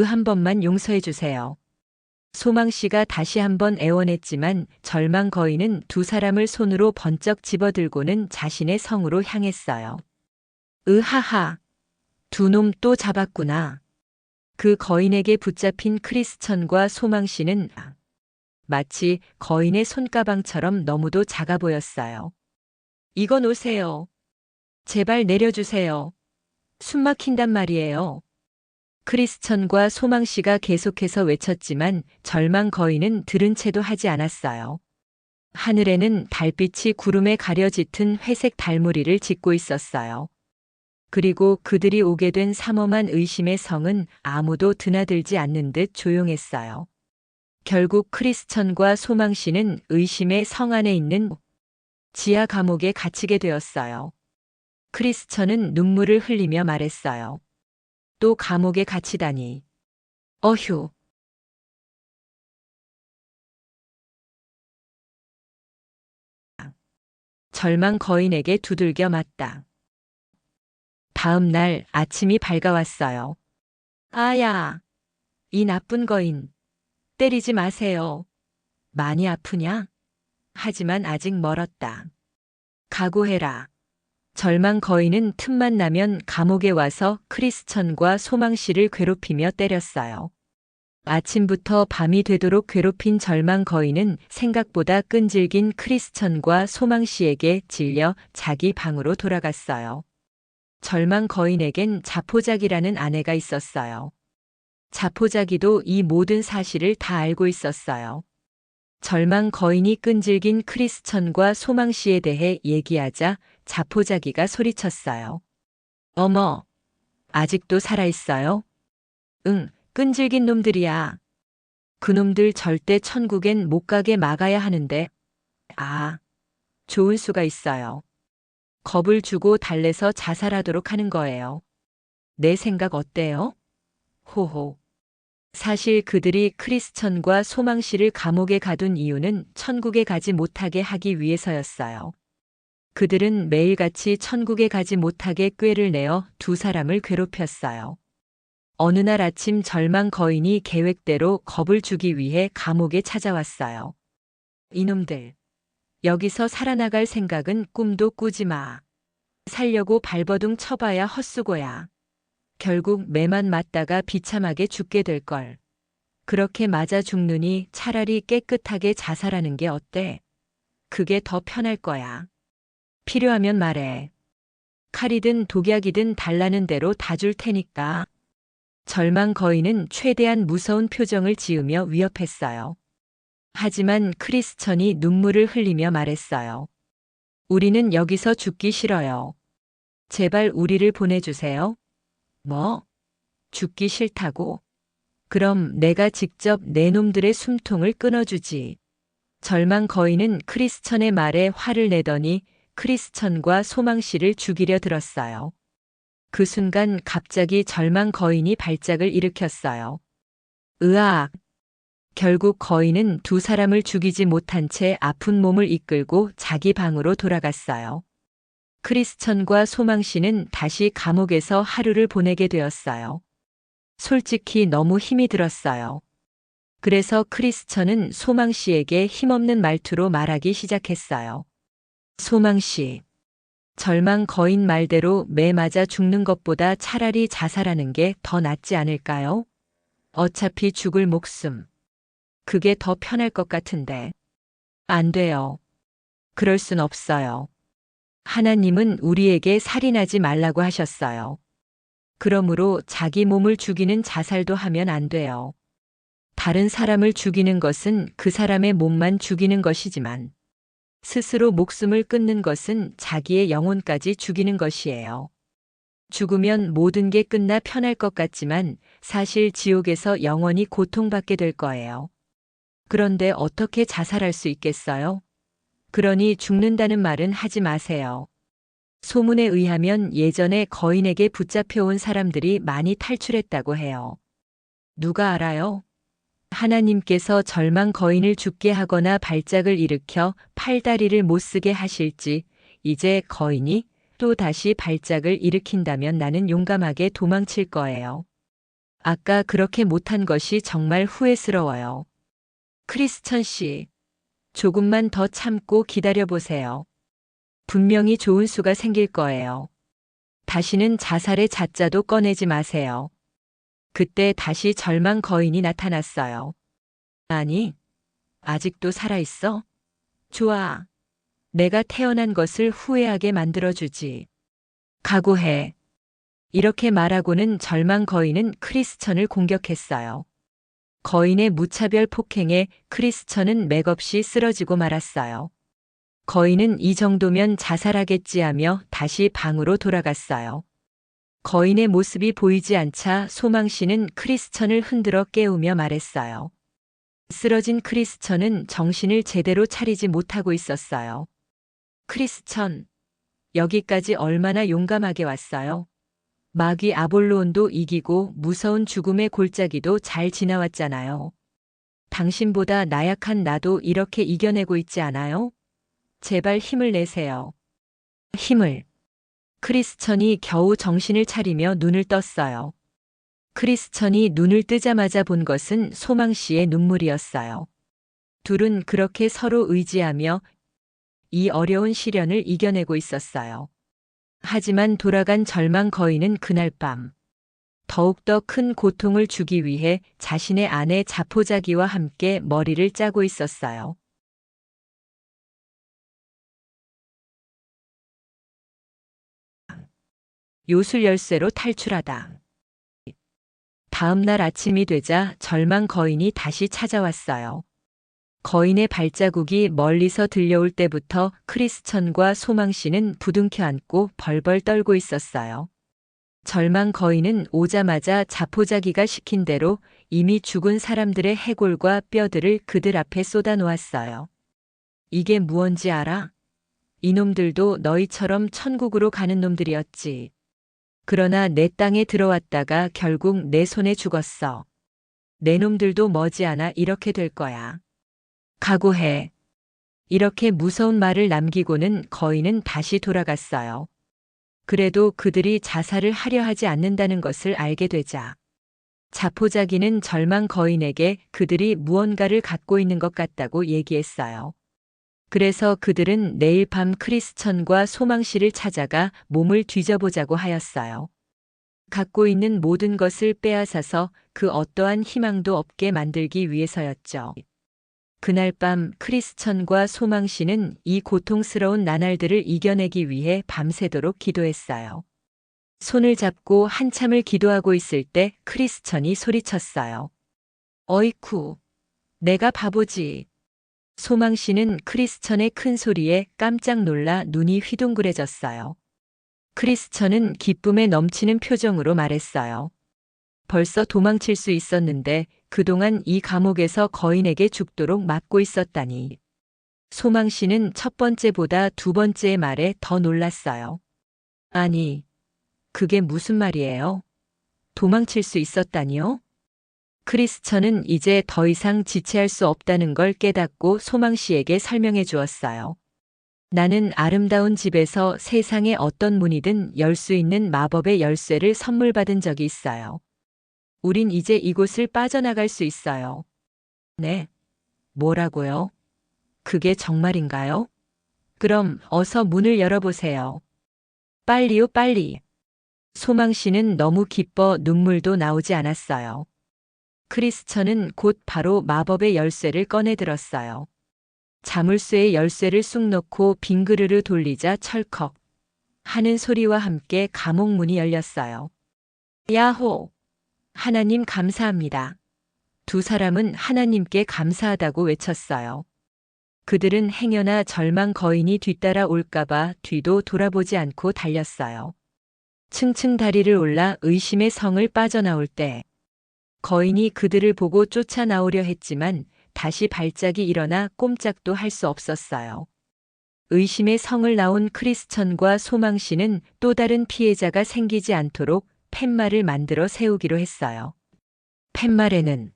한 번만 용서해 주세요. 소망 씨가 다시 한번 애원했지만 절망 거인은 두 사람을 손으로 번쩍 집어들고는 자신의 성으로 향했어요. 하하. 두 놈 또 잡았구나. 그 거인에게 붙잡힌 크리스천과 소망 씨는 마치 거인의 손가방처럼 너무도 작아 보였어요. 이거 놓으세요. 제발 내려주세요. 숨 막힌단 말이에요. 크리스천과 소망 씨가 계속해서 외쳤지만 절망 거인은 들은 채도 하지 않았어요. 하늘에는 달빛이 구름에 가려 짙은 회색 달무리를 짓고 있었어요. 그리고 그들이 오게 된 삼엄한 의심의 성은 아무도 드나들지 않는 듯 조용했어요. 결국 크리스천과 소망 씨는 의심의 성 안에 있는 지하 감옥에 갇히게 되었어요. 크리스천은 눈물을 흘리며 말했어요. 또 감옥에 갇히다니. 어휴. 절망 거인에게 두들겨 맞다. 다음 날 아침이 밝아왔어요. 아야, 이 나쁜 거인. 때리지 마세요. 많이 아프냐? 하지만 아직 멀었다. 각오해라. 절망 거인은 틈만 나면 감옥에 와서 크리스천과 소망 씨를 괴롭히며 때렸어요. 아침부터 밤이 되도록 괴롭힌 절망 거인은 생각보다 끈질긴 크리스천과 소망 씨에게 질려 자기 방으로 돌아갔어요. 절망 거인에겐 자포자기라는 아내가 있었어요. 자포자기도 이 모든 사실을 다 알고 있었어요. 절망 거인이 끈질긴 크리스천과 소망 씨에 대해 얘기하자 자포자기가 소리쳤어요. 어머, 아직도 살아있어요? 응, 끈질긴 놈들이야. 그놈들 절대 천국엔 못 가게 막아야 하는데. 아, 좋을 수가 있어요. 겁을 주고 달래서 자살하도록 하는 거예요. 내 생각 어때요? 호호. 사실 그들이 크리스천과 소망씨를 감옥에 가둔 이유는 천국에 가지 못하게 하기 위해서였어요. 그들은 매일같이 천국에 가지 못하게 꾀를 내어 두 사람을 괴롭혔어요. 어느 날 아침 절망 거인이 계획대로 겁을 주기 위해 감옥에 찾아왔어요. 이놈들, 여기서 살아나갈 생각은 꿈도 꾸지 마. 살려고 발버둥 쳐봐야 헛수고야. 결국 매만 맞다가 비참하게 죽게 될걸. 그렇게 맞아 죽느니 차라리 깨끗하게 자살하는 게 어때? 그게 더 편할 거야. 필요하면 말해. 칼이든 독약이든 달라는 대로 다 줄 테니까. 절망 거인은 최대한 무서운 표정을 지으며 위협했어요. 하지만 크리스천이 눈물을 흘리며 말했어요. 우리는 여기서 죽기 싫어요. 제발 우리를 보내주세요. 뭐? 죽기 싫다고? 그럼 내가 직접 내 놈들의 숨통을 끊어주지. 절망 거인은 크리스천의 말에 화를 내더니 크리스천과 소망씨를 죽이려 들었어요. 그 순간 갑자기 절망 거인이 발작을 일으켰어요. 으악! 결국 거인은 두 사람을 죽이지 못한 채 아픈 몸을 이끌고 자기 방으로 돌아갔어요. 크리스천과 소망씨는 다시 감옥에서 하루를 보내게 되었어요. 솔직히 너무 힘이 들었어요. 그래서 크리스천은 소망씨에게 힘없는 말투로 말하기 시작했어요. 소망씨, 절망 거인 말대로 매 맞아 죽는 것보다 차라리 자살하는 게 더 낫지 않을까요? 어차피 죽을 목숨. 그게 더 편할 것 같은데. 안 돼요. 그럴 순 없어요. 하나님은 우리에게 살인하지 말라고 하셨어요. 그러므로 자기 몸을 죽이는 자살도 하면 안 돼요. 다른 사람을 죽이는 것은 그 사람의 몸만 죽이는 것이지만 스스로 목숨을 끊는 것은 자기의 영혼까지 죽이는 것이에요. 죽으면 모든 게 끝나 편할 것 같지만 사실 지옥에서 영원히 고통받게 될 거예요. 그런데 어떻게 자살할 수 있겠어요? 그러니 죽는다는 말은 하지 마세요. 소문에 의하면 예전에 거인에게 붙잡혀온 사람들이 많이 탈출했다고 해요. 누가 알아요? 하나님께서 절망 거인을 죽게 하거나 발작을 일으켜 팔다리를 못 쓰게 하실지, 이제 거인이 또 다시 발작을 일으킨다면 나는 용감하게 도망칠 거예요. 아까 그렇게 못한 것이 정말 후회스러워요. 크리스천 씨, 조금만 더 참고 기다려보세요. 분명히 좋은 수가 생길 거예요. 다시는 자살의 자자도 꺼내지 마세요. 그때 다시 절망 거인이 나타났어요. 아니, 아직도 살아있어? 좋아. 내가 태어난 것을 후회하게 만들어주지. 각오해. 이렇게 말하고는 절망 거인은 크리스천을 공격했어요. 거인의 무차별 폭행에 크리스천은 맥없이 쓰러지고 말았어요. 거인은 이 정도면 자살하겠지 하며 다시 방으로 돌아갔어요. 거인의 모습이 보이지 않자 소망씨는 크리스천을 흔들어 깨우며 말했어요. 쓰러진 크리스천은 정신을 제대로 차리지 못하고 있었어요. 크리스천, 여기까지 얼마나 용감하게 왔어요? 마귀 아볼로온도 이기고 무서운 죽음의 골짜기도 잘 지나왔잖아요. 당신보다 나약한 나도 이렇게 이겨내고 있지 않아요? 제발 힘을 내세요. 힘을. 크리스천이 겨우 정신을 차리며 눈을 떴어요. 크리스천이 눈을 뜨자마자 본 것은 소망씨의 눈물이었어요. 둘은 그렇게 서로 의지하며 이 어려운 시련을 이겨내고 있었어요. 하지만 돌아간 절망 거인은 그날 밤 더욱더 큰 고통을 주기 위해 자신의 아내 자포자기와 함께 머리를 짜고 있었어요. 요술 열쇠로 탈출하다. 다음 날 아침이 되자 절망 거인이 다시 찾아왔어요. 거인의 발자국이 멀리서 들려올 때부터 크리스천과 소망씨는 부둥켜 안고 벌벌 떨고 있었어요. 절망 거인은 오자마자 자포자기가 시킨 대로 이미 죽은 사람들의 해골과 뼈들을 그들 앞에 쏟아 놓았어요. 이게 무언지 알아? 이놈들도 너희처럼 천국으로 가는 놈들이었지. 그러나 내 땅에 들어왔다가 결국 내 손에 죽었어. 내 놈들도 머지않아 이렇게 될 거야. 각오해. 이렇게 무서운 말을 남기고는 거인은 다시 돌아갔어요. 그래도 그들이 자살을 하려 하지 않는다는 것을 알게 되자 자포자기는 절망 거인에게 그들이 무언가를 갖고 있는 것 같다고 얘기했어요. 그래서 그들은 내일 밤 크리스천과 소망씨를 찾아가 몸을 뒤져보자고 하였어요. 갖고 있는 모든 것을 빼앗아서 그 어떠한 희망도 없게 만들기 위해서였죠. 그날 밤 크리스천과 소망씨는 이 고통스러운 나날들을 이겨내기 위해 밤새도록 기도했어요. 손을 잡고 한참을 기도하고 있을 때 크리스천이 소리쳤어요. 어이쿠, 내가 바보지. 소망씨는 크리스천의 큰 소리에 깜짝 놀라 눈이 휘둥그레졌어요. 크리스천은 기쁨에 넘치는 표정으로 말했어요. 벌써 도망칠 수 있었는데 그동안 이 감옥에서 거인에게 죽도록 막고 있었다니. 소망씨는 첫 번째보다 두 번째의 말에 더 놀랐어요. 아니, 그게 무슨 말이에요? 도망칠 수 있었다니요? 크리스천은 이제 더 이상 지체할 수 없다는 걸 깨닫고 소망씨에게 설명해 주었어요. 나는 아름다운 집에서 세상의 어떤 문이든 열 수 있는 마법의 열쇠를 선물 받은 적이 있어요. 우린 이제 이곳을 빠져나갈 수 있어요. 네. 뭐라고요? 그게 정말인가요? 그럼 어서 문을 열어보세요. 빨리요, 빨리. 소망씨는 너무 기뻐 눈물도 나오지 않았어요. 크리스천은 곧 바로 마법의 열쇠를 꺼내 들었어요. 자물쇠에 열쇠를 쑥 넣고 빙그르르 돌리자 철컥 하는 소리와 함께 감옥 문이 열렸어요. 야호! 하나님 감사합니다. 두 사람은 하나님께 감사하다고 외쳤어요. 그들은 행여나 절망 거인이 뒤따라 올까봐 뒤도 돌아보지 않고 달렸어요. 층층 다리를 올라 의심의 성을 빠져나올 때 거인이 그들을 보고 쫓아나오려 했지만 다시 발작이 일어나 꼼짝도 할 수 없었어요. 의심의 성을 나온 크리스천과 소망씨는 또 다른 피해자가 생기지 않도록 팻말을 만들어 세우기로 했어요. 팻말에는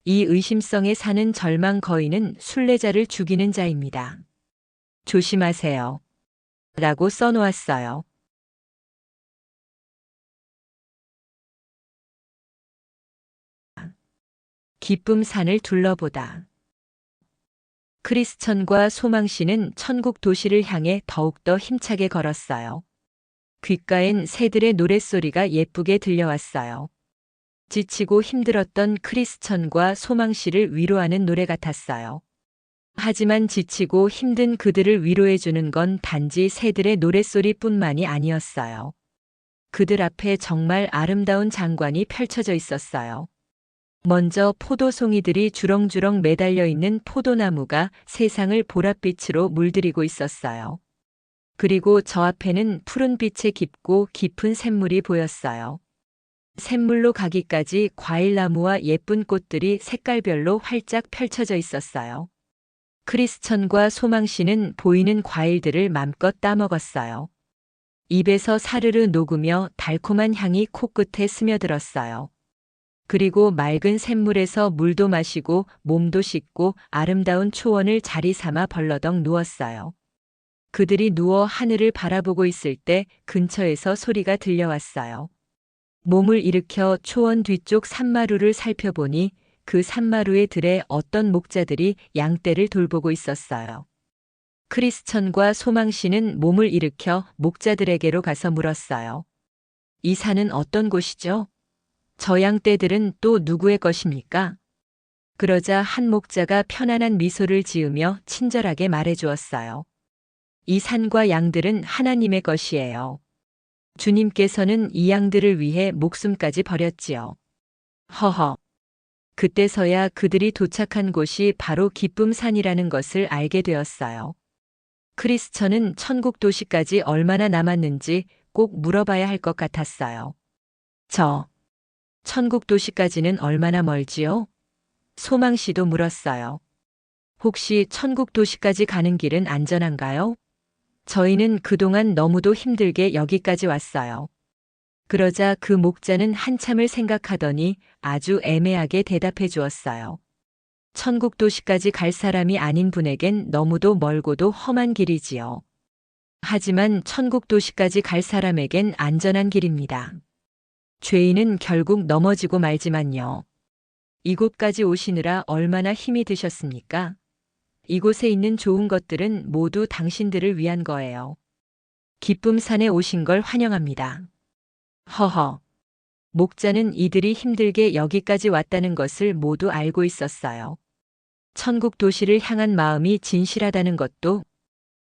이 의심성에 사는 절망 거인은 순례자를 죽이는 자입니다. 조심하세요. 라고 써놓았어요. 기쁨 산을 둘러보다. 크리스천과 소망씨는 천국 도시를 향해 더욱더 힘차게 걸었어요. 귓가엔 새들의 노랫소리가 예쁘게 들려왔어요. 지치고 힘들었던 크리스천과 소망씨를 위로하는 노래 같았어요. 하지만 지치고 힘든 그들을 위로해주는 건 단지 새들의 노랫소리뿐만이 아니었어요. 그들 앞에 정말 아름다운 장관이 펼쳐져 있었어요. 먼저 포도송이들이 주렁주렁 매달려 있는 포도나무가 세상을 보랏빛으로 물들이고 있었어요. 그리고 저 앞에는 푸른빛에 깊고 깊은 샘물이 보였어요. 샘물로 가기까지 과일나무와 예쁜 꽃들이 색깔별로 활짝 펼쳐져 있었어요. 크리스천과 소망씨는 보이는 과일들을 맘껏 따먹었어요. 입에서 사르르 녹으며 달콤한 향이 코끝에 스며들었어요. 그리고 맑은 샘물에서 물도 마시고 몸도 씻고 아름다운 초원을 자리 삼아 벌러덩 누웠어요. 그들이 누워 하늘을 바라보고 있을 때 근처에서 소리가 들려왔어요. 몸을 일으켜 초원 뒤쪽 산마루를 살펴보니 그 산마루의 들에 어떤 목자들이 양떼를 돌보고 있었어요. 크리스천과 소망씨는 몸을 일으켜 목자들에게로 가서 물었어요. 이 산은 어떤 곳이죠? 저 양떼들은 또 누구의 것입니까? 그러자 한 목자가 편안한 미소를 지으며 친절하게 말해주었어요. 이 산과 양들은 하나님의 것이에요. 주님께서는 이 양들을 위해 목숨까지 버렸지요. 허허. 그때서야 그들이 도착한 곳이 바로 기쁨산이라는 것을 알게 되었어요. 크리스천은 천국 도시까지 얼마나 남았는지 꼭 물어봐야 할 것 같았어요. 천국 도시까지는 얼마나 멀지요? 소망 씨도 물었어요. 혹시 천국 도시까지 가는 길은 안전한가요? 저희는 그동안 너무도 힘들게 여기까지 왔어요. 그러자 그 목자는 한참을 생각하더니 아주 애매하게 대답해 주었어요. 천국 도시까지 갈 사람이 아닌 분에겐 너무도 멀고도 험한 길이지요. 하지만 천국 도시까지 갈 사람에겐 안전한 길입니다. 죄인은 결국 넘어지고 말지만요. 이곳까지 오시느라 얼마나 힘이 드셨습니까? 이곳에 있는 좋은 것들은 모두 당신들을 위한 거예요. 기쁨산에 오신 걸 환영합니다. 허허. 목자는 이들이 힘들게 여기까지 왔다는 것을 모두 알고 있었어요. 천국 도시를 향한 마음이 진실하다는 것도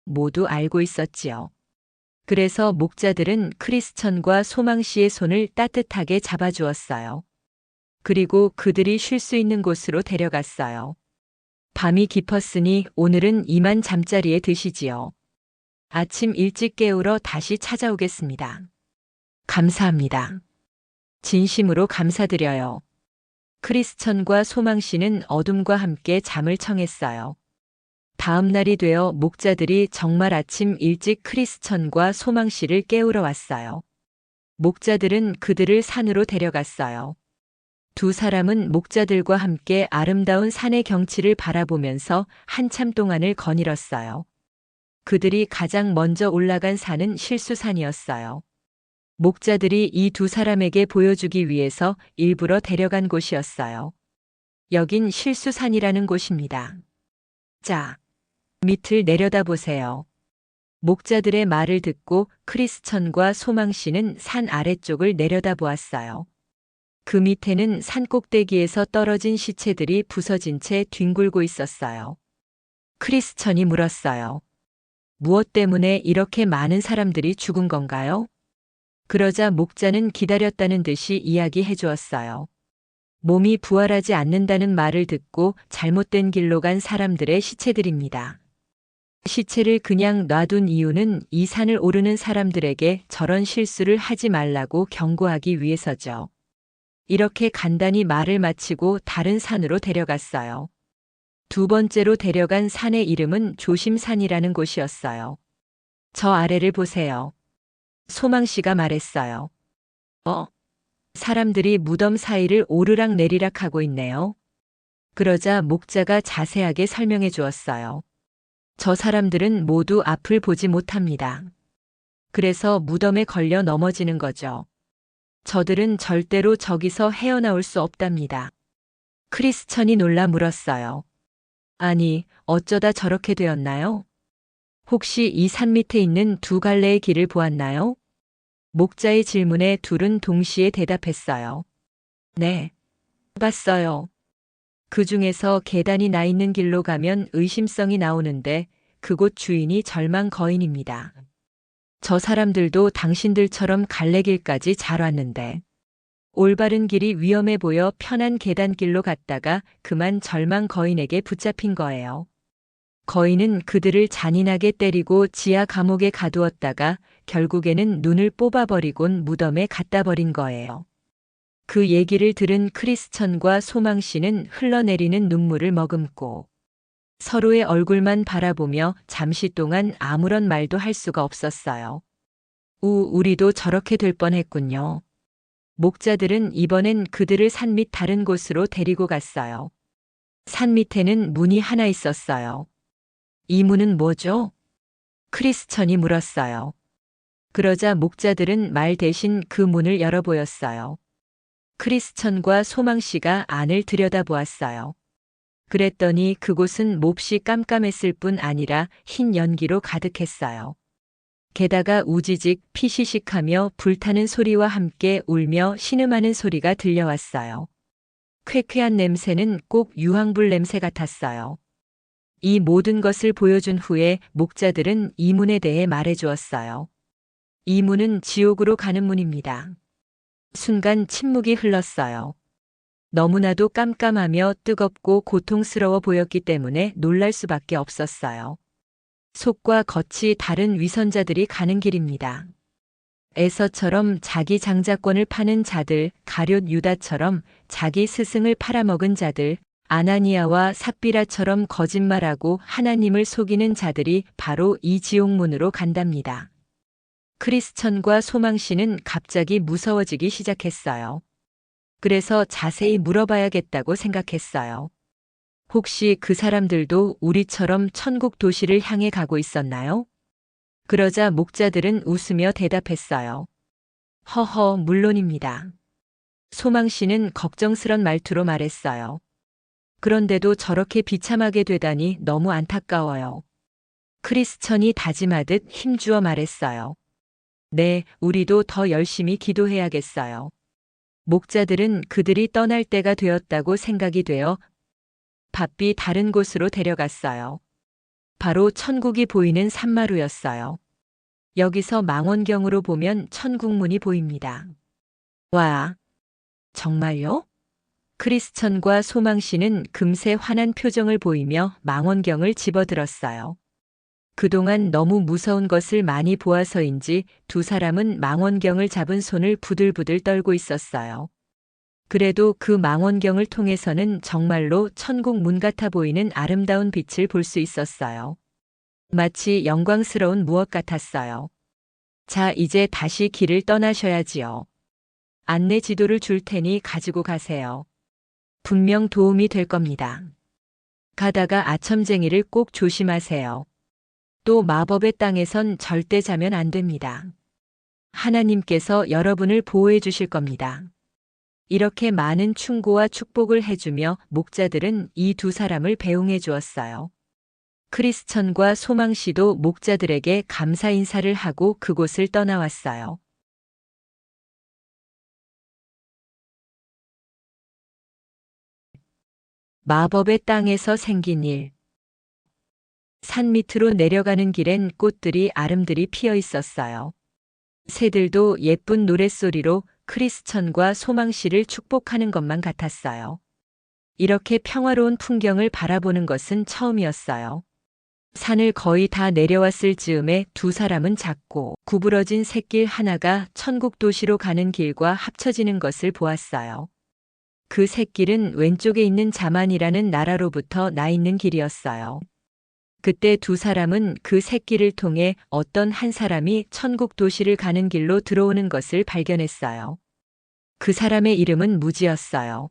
모두 알고 있었지요. 그래서 목자들은 크리스천과 소망 씨의 손을 따뜻하게 잡아주었어요. 그리고 그들이 쉴 수 있는 곳으로 데려갔어요. 밤이 깊었으니 오늘은 이만 잠자리에 드시지요. 아침 일찍 깨우러 다시 찾아오겠습니다. 감사합니다. 진심으로 감사드려요. 크리스천과 소망 씨는 어둠과 함께 잠을 청했어요. 다음 날이 되어 목자들이 정말 아침 일찍 크리스천과 소망 씨를 깨우러 왔어요. 목자들은 그들을 산으로 데려갔어요. 두 사람은 목자들과 함께 아름다운 산의 경치를 바라보면서 한참 동안을 거닐었어요. 그들이 가장 먼저 올라간 산은 실수산이었어요. 목자들이 이 두 사람에게 보여주기 위해서 일부러 데려간 곳이었어요. 여긴 실수산이라는 곳입니다. 자, 밑을 내려다보세요. 목자들의 말을 듣고 크리스천과 소망 씨는 산 아래쪽을 내려다보았어요. 그 밑에는 산 꼭대기에서 떨어진 시체들이 부서진 채 뒹굴고 있었어요. 크리스천이 물었어요. 무엇 때문에 이렇게 많은 사람들이 죽은 건가요? 그러자 목자는 기다렸다는 듯이 이야기해 주었어요. 몸이 부활하지 않는다는 말을 듣고 잘못된 길로 간 사람들의 시체들입니다. 시체를 그냥 놔둔 이유는 이 산을 오르는 사람들에게 저런 실수를 하지 말라고 경고하기 위해서죠. 이렇게 간단히 말을 마치고 다른 산으로 데려갔어요. 두 번째로 데려간 산의 이름은 조심산이라는 곳이었어요. 저 아래를 보세요. 소망 씨가 말했어요. 사람들이 무덤 사이를 오르락 내리락 하고 있네요. 그러자 목자가 자세하게 설명해 주었어요. 저 사람들은 모두 앞을 보지 못합니다. 그래서 무덤에 걸려 넘어지는 거죠. 저들은 절대로 저기서 헤어나올 수 없답니다. 크리스천이 놀라 물었어요. 아니, 어쩌다 저렇게 되었나요? 혹시 이 산 밑에 있는 두 갈래의 길을 보았나요? 목자의 질문에 둘은 동시에 대답했어요. 네, 봤어요. 그 중에서 계단이 나 있는 길로 가면 의심성이 나오는데 그곳 주인이 절망 거인입니다. 저 사람들도 당신들처럼 갈래길까지 잘 왔는데 올바른 길이 위험해 보여 편한 계단길로 갔다가 그만 절망 거인에게 붙잡힌 거예요. 거인은 그들을 잔인하게 때리고 지하 감옥에 가두었다가 결국에는 눈을 뽑아버리곤 무덤에 갖다 버린 거예요. 그 얘기를 들은 크리스천과 소망 씨는 흘러내리는 눈물을 머금고 서로의 얼굴만 바라보며 잠시 동안 아무런 말도 할 수가 없었어요. 우리도 저렇게 될 뻔했군요. 목자들은 이번엔 그들을 산 밑 다른 곳으로 데리고 갔어요. 산 밑에는 문이 하나 있었어요. 이 문은 뭐죠? 크리스천이 물었어요. 그러자 목자들은 말 대신 그 문을 열어 보였어요. 크리스천과 소망 씨가 안을 들여다보았어요. 그랬더니 그곳은 몹시 깜깜했을 뿐 아니라 흰 연기로 가득했어요. 게다가 우지직 피시식하며 불타는 소리와 함께 울며 신음하는 소리가 들려왔어요. 쾌쾌한 냄새는 꼭 유황불 냄새 같았어요. 이 모든 것을 보여준 후에 목자들은 이 문에 대해 말해주었어요. 이 문은 지옥으로 가는 문입니다. 순간 침묵이 흘렀어요. 너무나도 깜깜하며 뜨겁고 고통스러워 보였기 때문에 놀랄 수밖에 없었어요. 속과 겉이 다른 위선자들이 가는 길입니다. 에서처럼 자기 장자권을 파는 자들, 가룟 유다처럼 자기 스승을 팔아먹은 자들, 아나니아와 삽비라처럼 거짓말하고 하나님을 속이는 자들이 바로 이 지옥문으로 간답니다. 크리스천과 소망씨는 갑자기 무서워지기 시작했어요. 그래서 자세히 물어봐야겠다고 생각했어요. 혹시 그 사람들도 우리처럼 천국 도시를 향해 가고 있었나요? 그러자 목자들은 웃으며 대답했어요. 허허, 물론입니다. 소망씨는 걱정스런 말투로 말했어요. 그런데도 저렇게 비참하게 되다니 너무 안타까워요. 크리스천이 다짐하듯 힘주어 말했어요. 네, 우리도 더 열심히 기도해야겠어요. 목자들은 그들이 떠날 때가 되었다고 생각이 되어 바삐 다른 곳으로 데려갔어요. 바로 천국이 보이는 산마루였어요. 여기서 망원경으로 보면 천국문이 보입니다. 와, 정말요? 크리스천과 소망씨는 금세 환한 표정을 보이며 망원경을 집어들었어요. 그동안 너무 무서운 것을 많이 보아서인지 두 사람은 망원경을 잡은 손을 부들부들 떨고 있었어요. 그래도 그 망원경을 통해서는 정말로 천국 문 같아 보이는 아름다운 빛을 볼 수 있었어요. 마치 영광스러운 무엇 같았어요. 자, 이제 다시 길을 떠나셔야지요. 안내 지도를 줄 테니 가지고 가세요. 분명 도움이 될 겁니다. 가다가 아첨쟁이를 꼭 조심하세요. 또 마법의 땅에선 절대 자면 안 됩니다. 하나님께서 여러분을 보호해 주실 겁니다. 이렇게 많은 충고와 축복을 해주며 목자들은 이 두 사람을 배웅해 주었어요. 크리스천과 소망씨도 목자들에게 감사 인사를 하고 그곳을 떠나왔어요. 마법의 땅에서 생긴 일. 산 밑으로 내려가는 길엔 꽃들이 아름드리 피어 있었어요. 새들도 예쁜 노랫소리로 크리스천과 소망씨를 축복하는 것만 같았어요. 이렇게 평화로운 풍경을 바라보는 것은 처음이었어요. 산을 거의 다 내려왔을 즈음에 두 사람은 작고 구부러진 샛길 하나가 천국 도시로 가는 길과 합쳐지는 것을 보았어요. 그 샛길은 왼쪽에 있는 자만이라는 나라로부터 나 있는 길이었어요. 그때 두 사람은 그 샛길을 통해 어떤 한 사람이 천국 도시를 가는 길로 들어오는 것을 발견했어요. 그 사람의 이름은 무지였어요.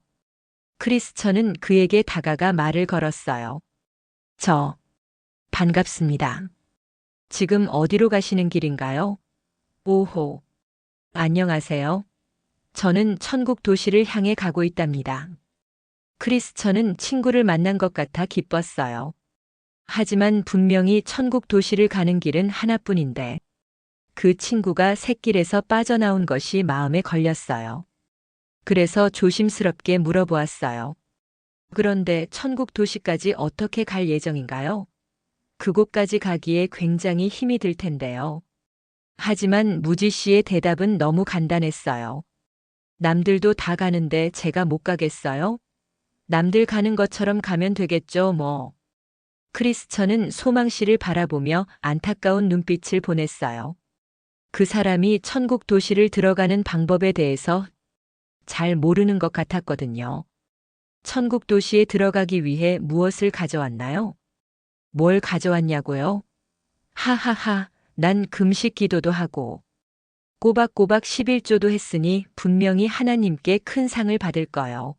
크리스천은 그에게 다가가 말을 걸었어요. 반갑습니다. 지금 어디로 가시는 길인가요? 오호. 안녕하세요. 저는 천국 도시를 향해 가고 있답니다. 크리스천은 친구를 만난 것 같아 기뻤어요. 하지만 분명히 천국 도시를 가는 길은 하나뿐인데 그 친구가 샛길에서 빠져나온 것이 마음에 걸렸어요. 그래서 조심스럽게 물어보았어요. 그런데 천국 도시까지 어떻게 갈 예정인가요? 그곳까지 가기에 굉장히 힘이 들 텐데요. 하지만 무지 씨의 대답은 너무 간단했어요. 남들도 다 가는데 제가 못 가겠어요? 남들 가는 것처럼 가면 되겠죠, 뭐. 크리스천은 소망 씨를 바라보며 안타까운 눈빛을 보냈어요. 그 사람이 천국 도시를 들어가는 방법에 대해서 잘 모르는 것 같았거든요. 천국 도시에 들어가기 위해 무엇을 가져왔나요? 뭘 가져왔냐고요? 하하하, 난 금식 기도도 하고 꼬박꼬박 11조도 했으니 분명히 하나님께 큰 상을 받을 거요.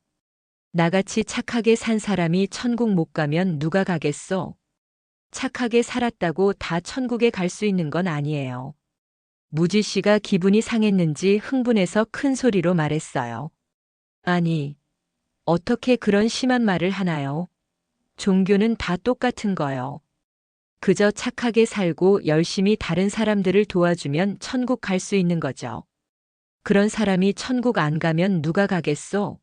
나같이 착하게 산 사람이 천국 못 가면 누가 가겠소? 착하게 살았다고 다 천국에 갈 수 있는 건 아니에요. 무지 씨가 기분이 상했는지 흥분해서 큰 소리로 말했어요. 아니, 어떻게 그런 심한 말을 하나요? 종교는 다 똑같은 거요. 그저 착하게 살고 열심히 다른 사람들을 도와주면 천국 갈 수 있는 거죠. 그런 사람이 천국 안 가면 누가 가겠소?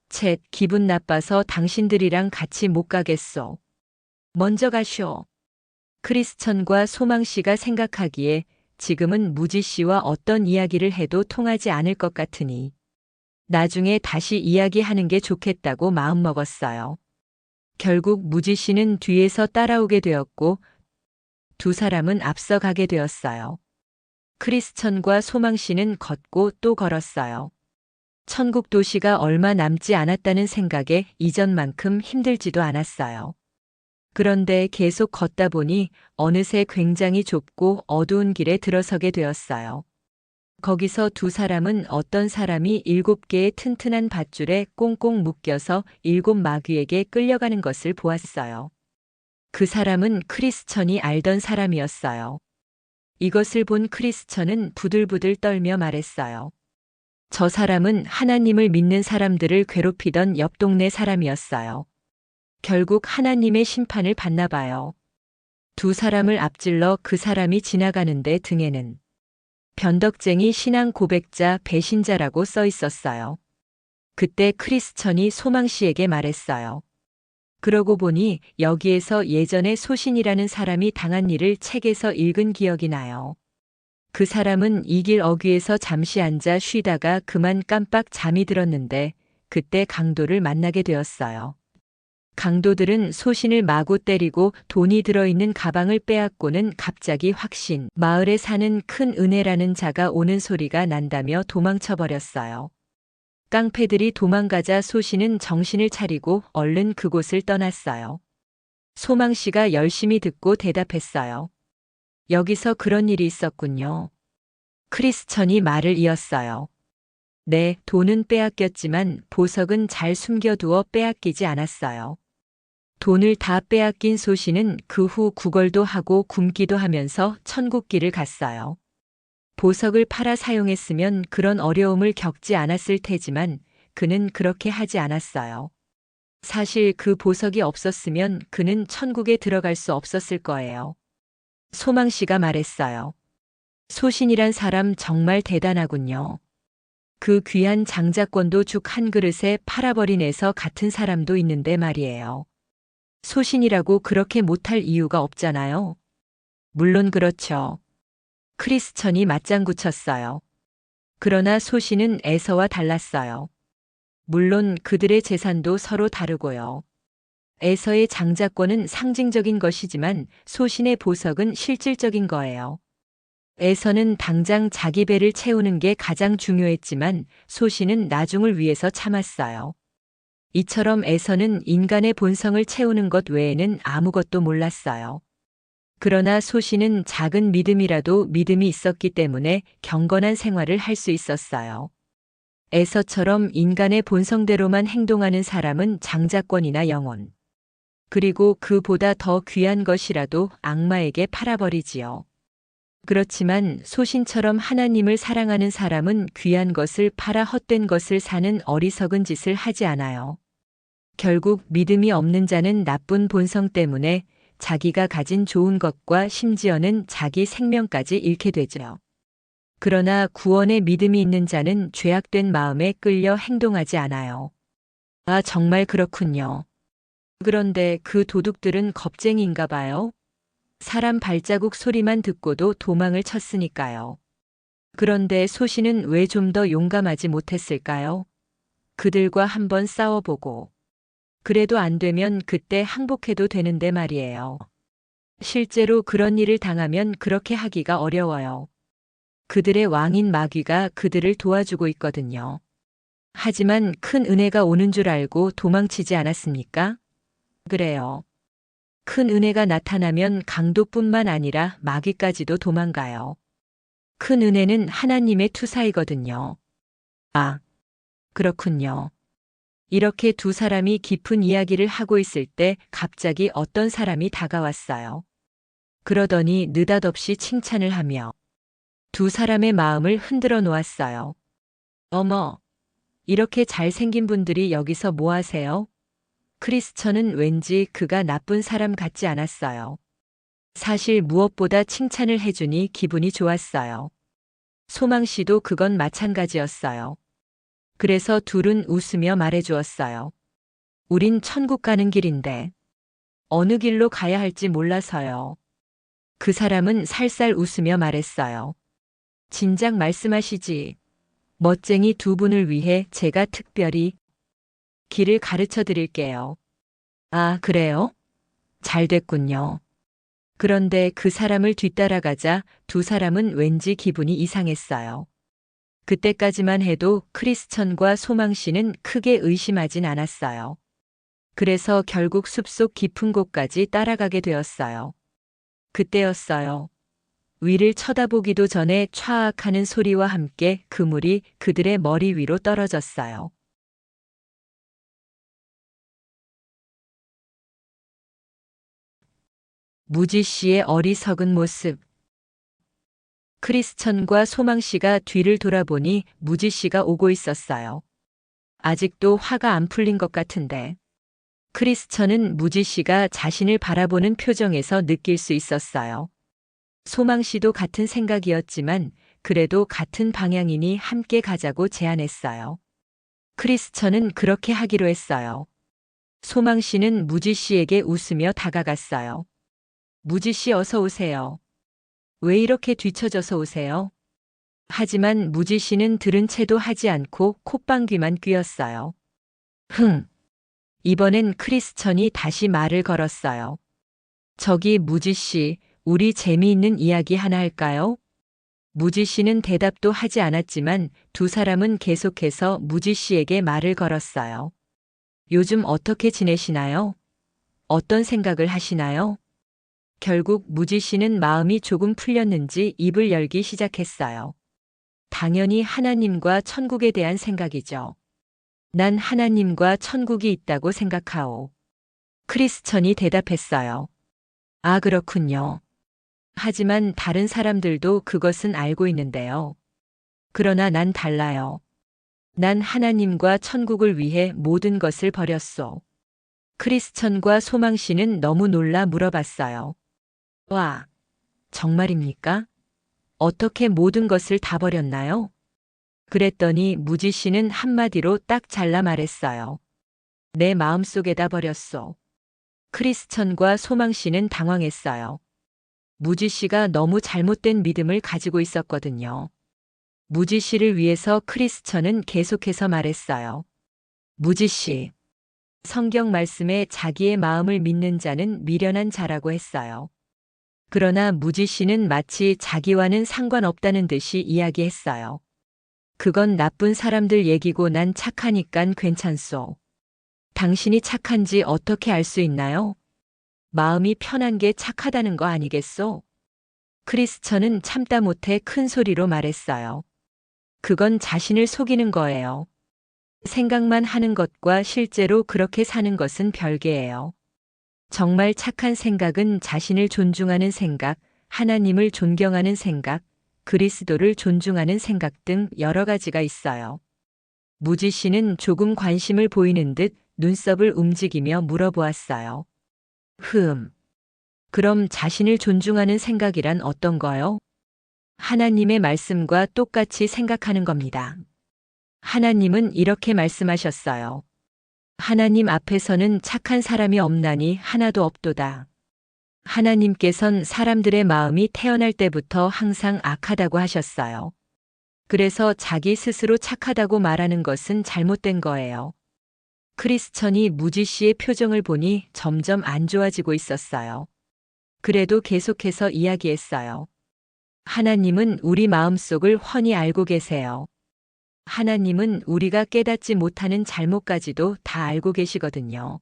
쳇, 기분 나빠서 당신들이랑 같이 못 가겠소. 먼저 가쇼. 크리스천과 소망 씨가 생각하기에 지금은 무지 씨와 어떤 이야기를 해도 통하지 않을 것 같으니 나중에 다시 이야기하는 게 좋겠다고 마음먹었어요. 결국 무지 씨는 뒤에서 따라오게 되었고 두 사람은 앞서가게 되었어요. 크리스천과 소망 씨는 걷고 또 걸었어요. 천국 도시가 얼마 남지 않았다는 생각에 이전만큼 힘들지도 않았어요. 그런데 계속 걷다 보니 어느새 굉장히 좁고 어두운 길에 들어서게 되었어요. 거기서 두 사람은 어떤 사람이 7개의 튼튼한 밧줄에 꽁꽁 묶여서 7마귀에게 끌려가는 것을 보았어요. 그 사람은 크리스천이 알던 사람이었어요. 이것을 본 크리스천은 부들부들 떨며 말했어요. 저 사람은 하나님을 믿는 사람들을 괴롭히던 옆 동네 사람이었어요. 결국 하나님의 심판을 받나 봐요. 두 사람을 앞질러 그 사람이 지나가는데 등에는 변덕쟁이 신앙 고백자 배신자라고 써 있었어요. 그때 크리스천이 소망 씨에게 말했어요. 그러고 보니 여기에서 예전에 소신이라는 사람이 당한 일을 책에서 읽은 기억이 나요. 그 사람은 이 길 어귀에서 잠시 앉아 쉬다가 그만 깜빡 잠이 들었는데 그때 강도를 만나게 되었어요. 강도들은 소신을 마구 때리고 돈이 들어있는 가방을 빼앗고는 갑자기 확신, 마을에 사는 큰 은혜라는 자가 오는 소리가 난다며 도망쳐버렸어요. 깡패들이 도망가자 소신은 정신을 차리고 얼른 그곳을 떠났어요. 소망 씨가 열심히 듣고 대답했어요. 여기서 그런 일이 있었군요. 크리스천이 말을 이었어요. 네, 돈은 빼앗겼지만 보석은 잘 숨겨두어 빼앗기지 않았어요. 돈을 다 빼앗긴 소신은 그 후 구걸도 하고 굶기도 하면서 천국길을 갔어요. 보석을 팔아 사용했으면 그런 어려움을 겪지 않았을 테지만 그는 그렇게 하지 않았어요. 사실 그 보석이 없었으면 그는 천국에 들어갈 수 없었을 거예요. 소망 씨가 말했어요. 소신이란 사람 정말 대단하군요. 그 귀한 장자권도 죽 한 그릇에 팔아버린 애서 같은 사람도 있는데 말이에요. 소신이라고 그렇게 못할 이유가 없잖아요. 물론 그렇죠. 크리스천이 맞장구 쳤어요. 그러나 소신은 에서와 달랐어요. 물론 그들의 재산도 서로 다르고요. 에서의 장자권은 상징적인 것이지만 소신의 보석은 실질적인 거예요. 에서는 당장 자기 배를 채우는 게 가장 중요했지만 소신은 나중을 위해서 참았어요. 이처럼 에서는 인간의 본성을 채우는 것 외에는 아무것도 몰랐어요. 그러나 소신은 작은 믿음이라도 믿음이 있었기 때문에 경건한 생활을 할 수 있었어요. 에서처럼 인간의 본성대로만 행동하는 사람은 장자권이나 영혼, 그리고 그보다 더 귀한 것이라도 악마에게 팔아버리지요. 그렇지만 소신처럼 하나님을 사랑하는 사람은 귀한 것을 팔아 헛된 것을 사는 어리석은 짓을 하지 않아요. 결국 믿음이 없는 자는 나쁜 본성 때문에 자기가 가진 좋은 것과 심지어는 자기 생명까지 잃게 되죠. 그러나 구원의 믿음이 있는 자는 죄악된 마음에 끌려 행동하지 않아요. 아, 정말 그렇군요. 그런데 그 도둑들은 겁쟁이인가 봐요. 사람 발자국 소리만 듣고도 도망을 쳤으니까요. 그런데 소신은 왜 좀 더 용감하지 못했을까요? 그들과 한번 싸워보고. 그래도 안 되면 그때 항복해도 되는데 말이에요. 실제로 그런 일을 당하면 그렇게 하기가 어려워요. 그들의 왕인 마귀가 그들을 도와주고 있거든요. 하지만 큰 은혜가 오는 줄 알고 도망치지 않았습니까? 그래요. 큰 은혜가 나타나면 강도뿐만 아니라 마귀까지도 도망가요. 큰 은혜는 하나님의 투사이거든요. 아, 그렇군요. 이렇게 두 사람이 깊은 이야기를 하고 있을 때 갑자기 어떤 사람이 다가왔어요. 그러더니 느닷없이 칭찬을 하며 두 사람의 마음을 흔들어 놓았어요. 어머, 이렇게 잘생긴 분들이 여기서 뭐 하세요? 크리스천은 왠지 그가 나쁜 사람 같지 않았어요. 사실 무엇보다 칭찬을 해주니 기분이 좋았어요. 소망 씨도 그건 마찬가지였어요. 그래서 둘은 웃으며 말해주었어요. 우린 천국 가는 길인데 어느 길로 가야 할지 몰라서요. 그 사람은 살살 웃으며 말했어요. 진작 말씀하시지. 멋쟁이 두 분을 위해 제가 특별히 길을 가르쳐 드릴게요. 아, 그래요? 잘 됐군요. 그런데 그 사람을 뒤따라가자 두 사람은 왠지 기분이 이상했어요. 그때까지만 해도 크리스천과 소망 씨는 크게 의심하진 않았어요. 그래서 결국 숲속 깊은 곳까지 따라가게 되었어요. 그때였어요. 위를 쳐다보기도 전에 촤악 하는 소리와 함께 그물이 그들의 머리 위로 떨어졌어요. 무지 씨의 어리석은 모습. 크리스천과 소망 씨가 뒤를 돌아보니 무지 씨가 오고 있었어요. 아직도 화가 안 풀린 것 같은데. 크리스천은 무지 씨가 자신을 바라보는 표정에서 느낄 수 있었어요. 소망 씨도 같은 생각이었지만 그래도 같은 방향이니 함께 가자고 제안했어요. 크리스천은 그렇게 하기로 했어요. 소망 씨는 무지 씨에게 웃으며 다가갔어요. 무지 씨 어서 오세요. 왜 이렇게 뒤처져서 오세요? 하지만 무지 씨는 들은 채도 하지 않고 콧방귀만 뀌었어요. 흥! 이번엔 크리스천이 다시 말을 걸었어요. 저기 무지 씨, 우리 재미있는 이야기 하나 할까요? 무지 씨는 대답도 하지 않았지만 두 사람은 계속해서 무지 씨에게 말을 걸었어요. 요즘 어떻게 지내시나요? 어떤 생각을 하시나요? 결국 무지 씨는 마음이 조금 풀렸는지 입을 열기 시작했어요. 당연히 하나님과 천국에 대한 생각이죠. 난 하나님과 천국이 있다고 생각하오. 크리스천이 대답했어요. 아, 그렇군요. 하지만 다른 사람들도 그것은 알고 있는데요. 그러나 난 달라요. 난 하나님과 천국을 위해 모든 것을 버렸소. 크리스천과 소망 씨는 너무 놀라 물어봤어요. 와, 정말입니까? 어떻게 모든 것을 다 버렸나요? 그랬더니 무지 씨는 한마디로 딱 잘라 말했어요. 내 마음속에다 버렸소. 크리스천과 소망 씨는 당황했어요. 무지 씨가 너무 잘못된 믿음을 가지고 있었거든요. 무지 씨를 위해서 크리스천은 계속해서 말했어요. 무지 씨, 성경 말씀에 자기의 마음을 믿는 자는 미련한 자라고 했어요. 그러나 무지 씨는 마치 자기와는 상관없다는 듯이 이야기했어요. 그건 나쁜 사람들 얘기고 난 착하니깐 괜찮소. 당신이 착한지 어떻게 알 수 있나요? 마음이 편한 게 착하다는 거 아니겠소? 크리스천은 참다 못해 큰 소리로 말했어요. 그건 자신을 속이는 거예요. 생각만 하는 것과 실제로 그렇게 사는 것은 별개예요. 정말 착한 생각은 자신을 존중하는 생각, 하나님을 존경하는 생각, 그리스도를 존중하는 생각 등 여러 가지가 있어요. 무지 씨는 조금 관심을 보이는 듯 눈썹을 움직이며 물어보았어요. 그럼 자신을 존중하는 생각이란 어떤 거요? 하나님의 말씀과 똑같이 생각하는 겁니다. 하나님은 이렇게 말씀하셨어요. 하나님 앞에서는 착한 사람이 없나니 하나도 없도다. 하나님께선 사람들의 마음이 태어날 때부터 항상 악하다고 하셨어요. 그래서 자기 스스로 착하다고 말하는 것은 잘못된 거예요. 크리스천이 무지 씨의 표정을 보니 점점 안 좋아지고 있었어요. 그래도 계속해서 이야기했어요. 하나님은 우리 마음속을 훤히 알고 계세요. 하나님은 우리가 깨닫지 못하는 잘못까지도 다 알고 계시거든요.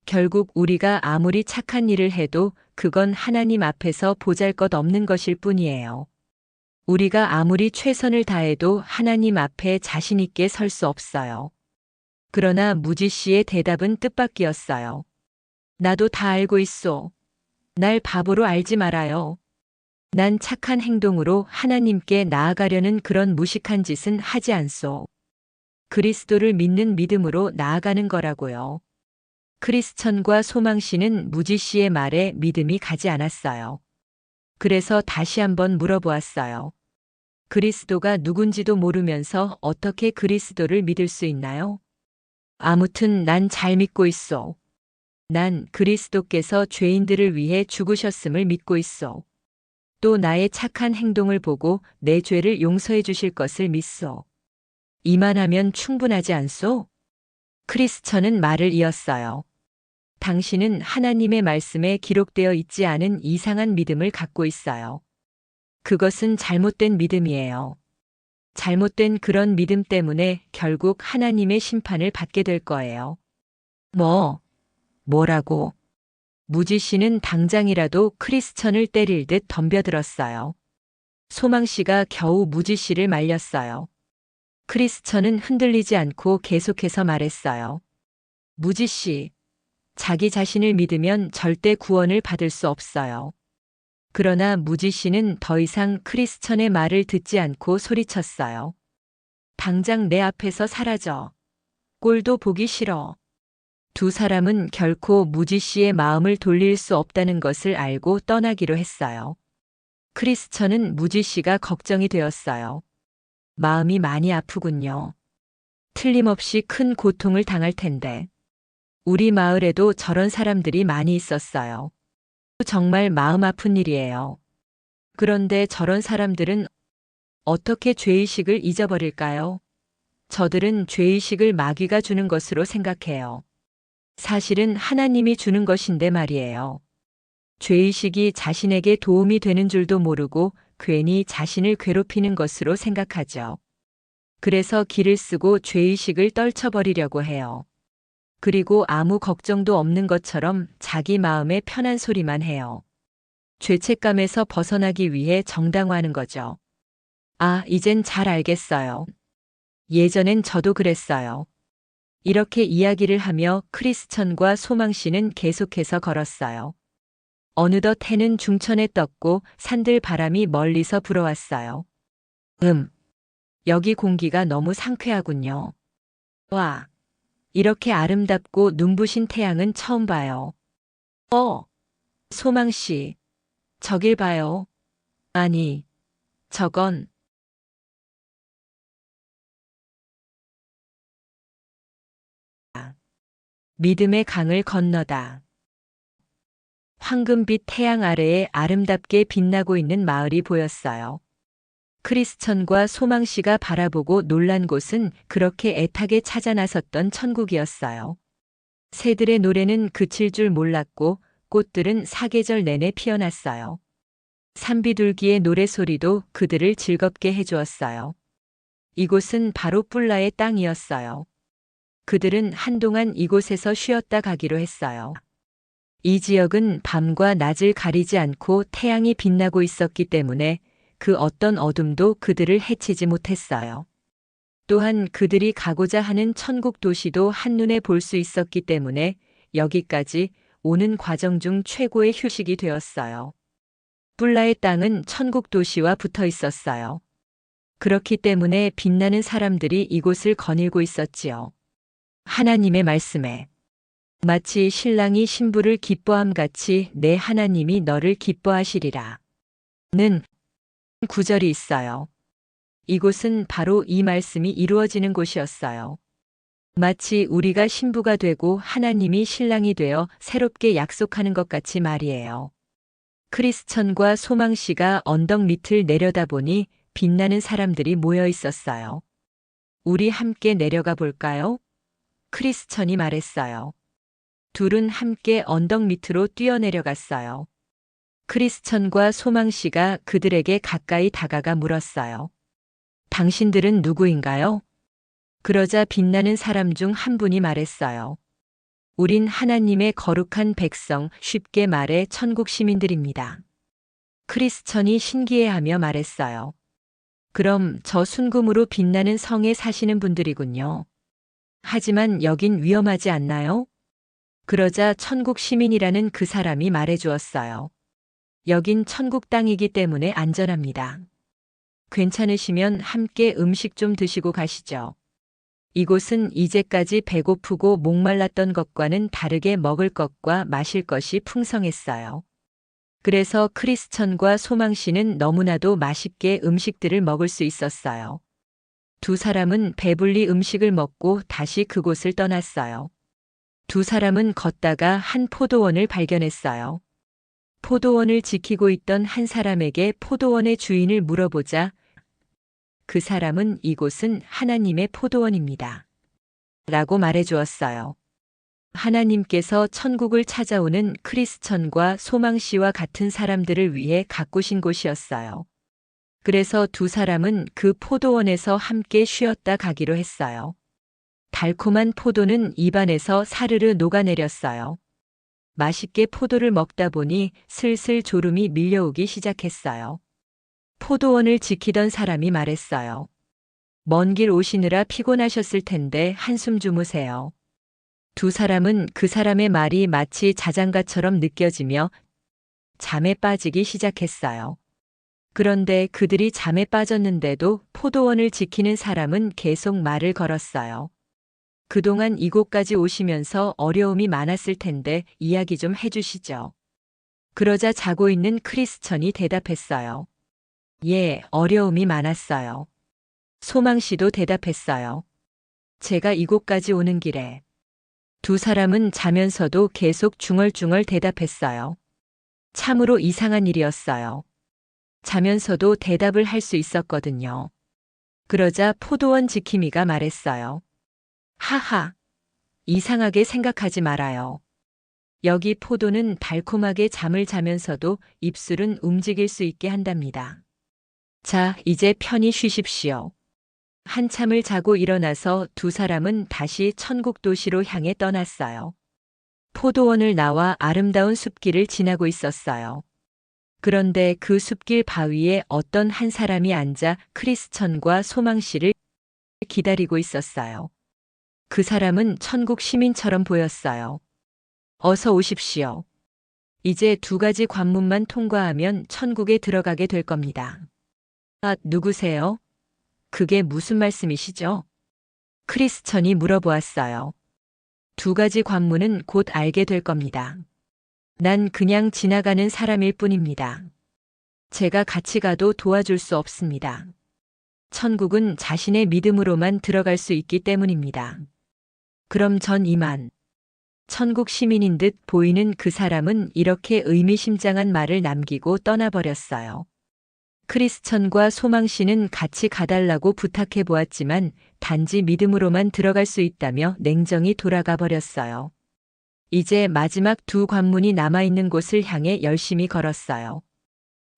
결국 우리가 아무리 착한 일을 해도 그건 하나님 앞에서 보잘것없는 것일 뿐이에요. 우리가 아무리 최선을 다해도 하나님 앞에 자신 있게 설 수 없어요. 그러나 무지 씨의 대답은 뜻밖이었어요. 나도 다 알고 있소. 날 바보로 알지 말아요. 난 착한 행동으로 하나님께 나아가려는 그런 무식한 짓은 하지 않소. 그리스도를 믿는 믿음으로 나아가는 거라고요. 크리스천과 소망 씨는 무지 씨의 말에 믿음이 가지 않았어요. 그래서 다시 한번 물어보았어요. 그리스도가 누군지도 모르면서 어떻게 그리스도를 믿을 수 있나요? 아무튼 난 잘 믿고 있소. 난 그리스도께서 죄인들을 위해 죽으셨음을 믿고 있소. 또 나의 착한 행동을 보고 내 죄를 용서해 주실 것을 믿소. 이만하면 충분하지 않소? 크리스천은 말을 이었어요. 당신은 하나님의 말씀에 기록되어 있지 않은 이상한 믿음을 갖고 있어요. 그것은 잘못된 믿음이에요. 잘못된 그런 믿음 때문에 결국 하나님의 심판을 받게 될 거예요. 뭐라고? 무지 씨는 당장이라도 크리스천을 때릴 듯 덤벼들었어요. 소망 씨가 겨우 무지 씨를 말렸어요. 크리스천은 흔들리지 않고 계속해서 말했어요. 무지 씨, 자기 자신을 믿으면 절대 구원을 받을 수 없어요. 그러나 무지 씨는 더 이상 크리스천의 말을 듣지 않고 소리쳤어요. 당장 내 앞에서 사라져. 꼴도 보기 싫어. 두 사람은 결코 무지 씨의 마음을 돌릴 수 없다는 것을 알고 떠나기로 했어요. 크리스천은 무지 씨가 걱정이 되었어요. 마음이 많이 아프군요. 틀림없이 큰 고통을 당할 텐데. 우리 마을에도 저런 사람들이 많이 있었어요. 정말 마음 아픈 일이에요. 그런데 저런 사람들은 어떻게 죄의식을 잊어버릴까요? 저들은 죄의식을 마귀가 주는 것으로 생각해요. 사실은 하나님이 주는 것인데 말이에요. 죄의식이 자신에게 도움이 되는 줄도 모르고 괜히 자신을 괴롭히는 것으로 생각하죠. 그래서 기를 쓰고 죄의식을 떨쳐버리려고 해요. 그리고 아무 걱정도 없는 것처럼 자기 마음에 편한 소리만 해요. 죄책감에서 벗어나기 위해 정당화하는 거죠. 아, 이젠 잘 알겠어요. 예전엔 저도 그랬어요. 이렇게 이야기를 하며 크리스천과 소망 씨는 계속해서 걸었어요. 어느덧 해는 중천에 떴고 산들 바람이 멀리서 불어왔어요. 여기 공기가 너무 상쾌하군요. 와, 이렇게 아름답고 눈부신 태양은 처음 봐요. 소망 씨, 저길 봐요. 아니, 저건 믿음의 강을 건너다. 황금빛 태양 아래에 아름답게 빛나고 있는 마을이 보였어요. 크리스천과 소망 씨가 바라보고 놀란 곳은 그렇게 애타게 찾아 나섰던 천국이었어요. 새들의 노래는 그칠 줄 몰랐고 꽃들은 사계절 내내 피어났어요. 산비둘기의 노래소리도 그들을 즐겁게 해주었어요. 이곳은 바로 뿔라의 땅이었어요. 그들은 한동안 이곳에서 쉬었다 가기로 했어요. 이 지역은 밤과 낮을 가리지 않고 태양이 빛나고 있었기 때문에 그 어떤 어둠도 그들을 해치지 못했어요. 또한 그들이 가고자 하는 천국 도시도 한눈에 볼 수 있었기 때문에 여기까지 오는 과정 중 최고의 휴식이 되었어요. 뿔라의 땅은 천국 도시와 붙어 있었어요. 그렇기 때문에 빛나는 사람들이 이곳을 거닐고 있었지요. 하나님의 말씀에 마치 신랑이 신부를 기뻐함 같이 내 하나님이 너를 기뻐하시리라. 는 구절이 있어요. 이곳은 바로 이 말씀이 이루어지는 곳이었어요. 마치 우리가 신부가 되고 하나님이 신랑이 되어 새롭게 약속하는 것 같이 말이에요. 크리스천과 소망 씨가 언덕 밑을 내려다보니 빛나는 사람들이 모여 있었어요. 우리 함께 내려가 볼까요? 크리스천이 말했어요. 둘은 함께 언덕 밑으로 뛰어내려갔어요. 크리스천과 소망 씨가 그들에게 가까이 다가가 물었어요. 당신들은 누구인가요? 그러자 빛나는 사람 중 한 분이 말했어요. 우린 하나님의 거룩한 백성, 쉽게 말해 천국 시민들입니다. 크리스천이 신기해하며 말했어요. 그럼 저 순금으로 빛나는 성에 사시는 분들이군요. 하지만 여긴 위험하지 않나요? 그러자 천국 시민이라는 그 사람이 말해주었어요. 여긴 천국 땅이기 때문에 안전합니다. 괜찮으시면 함께 음식 좀 드시고 가시죠. 이곳은 이제까지 배고프고 목말랐던 것과는 다르게 먹을 것과 마실 것이 풍성했어요. 그래서 크리스천과 소망 씨는 너무나도 맛있게 음식들을 먹을 수 있었어요. 두 사람은 배불리 음식을 먹고 다시 그곳을 떠났어요. 두 사람은 걷다가 한 포도원을 발견했어요. 포도원을 지키고 있던 한 사람에게 포도원의 주인을 물어보자 그 사람은 이곳은 하나님의 포도원입니다. 라고 말해 주었어요. 하나님께서 천국을 찾아오는 크리스천과 소망 씨와 같은 사람들을 위해 가꾸신 곳이었어요. 그래서 두 사람은 그 포도원에서 함께 쉬었다 가기로 했어요. 달콤한 포도는 입안에서 사르르 녹아내렸어요. 맛있게 포도를 먹다 보니 슬슬 졸음이 밀려오기 시작했어요. 포도원을 지키던 사람이 말했어요. 먼 길 오시느라 피곤하셨을 텐데 한숨 주무세요. 두 사람은 그 사람의 말이 마치 자장가처럼 느껴지며 잠에 빠지기 시작했어요. 그런데 그들이 잠에 빠졌는데도 포도원을 지키는 사람은 계속 말을 걸었어요. 그동안 이곳까지 오시면서 어려움이 많았을 텐데 이야기 좀 해주시죠. 그러자 자고 있는 크리스천이 대답했어요. 예, 어려움이 많았어요. 소망 씨도 대답했어요. 제가 이곳까지 오는 길에. 두 사람은 자면서도 계속 중얼중얼 대답했어요. 참으로 이상한 일이었어요. 자면서도 대답을 할 수 있었거든요. 그러자 포도원 지킴이가 말했어요. 하하, 이상하게 생각하지 말아요. 여기 포도는 달콤하게 잠을 자면서도 입술은 움직일 수 있게 한답니다. 자, 이제 편히 쉬십시오. 한참을 자고 일어나서 두 사람은 다시 천국 도시로 향해 떠났어요. 포도원을 나와 아름다운 숲길을 지나고 있었어요. 그런데 그 숲길 바위에 어떤 한 사람이 앉아 크리스천과 소망 씨를 기다리고 있었어요. 그 사람은 천국 시민처럼 보였어요. 어서 오십시오. 이제 두 가지 관문만 통과하면 천국에 들어가게 될 겁니다. 아, 누구세요? 그게 무슨 말씀이시죠? 크리스천이 물어보았어요. 두 가지 관문은 곧 알게 될 겁니다. 난 그냥 지나가는 사람일 뿐입니다. 제가 같이 가도 도와줄 수 없습니다. 천국은 자신의 믿음으로만 들어갈 수 있기 때문입니다. 그럼 전 이만. 천국 시민인 듯 보이는 그 사람은 이렇게 의미심장한 말을 남기고 떠나버렸어요. 크리스천과 소망 씨는 같이 가달라고 부탁해 보았지만 단지 믿음으로만 들어갈 수 있다며 냉정히 돌아가 버렸어요. 이제 마지막 두 관문이 남아있는 곳을 향해 열심히 걸었어요.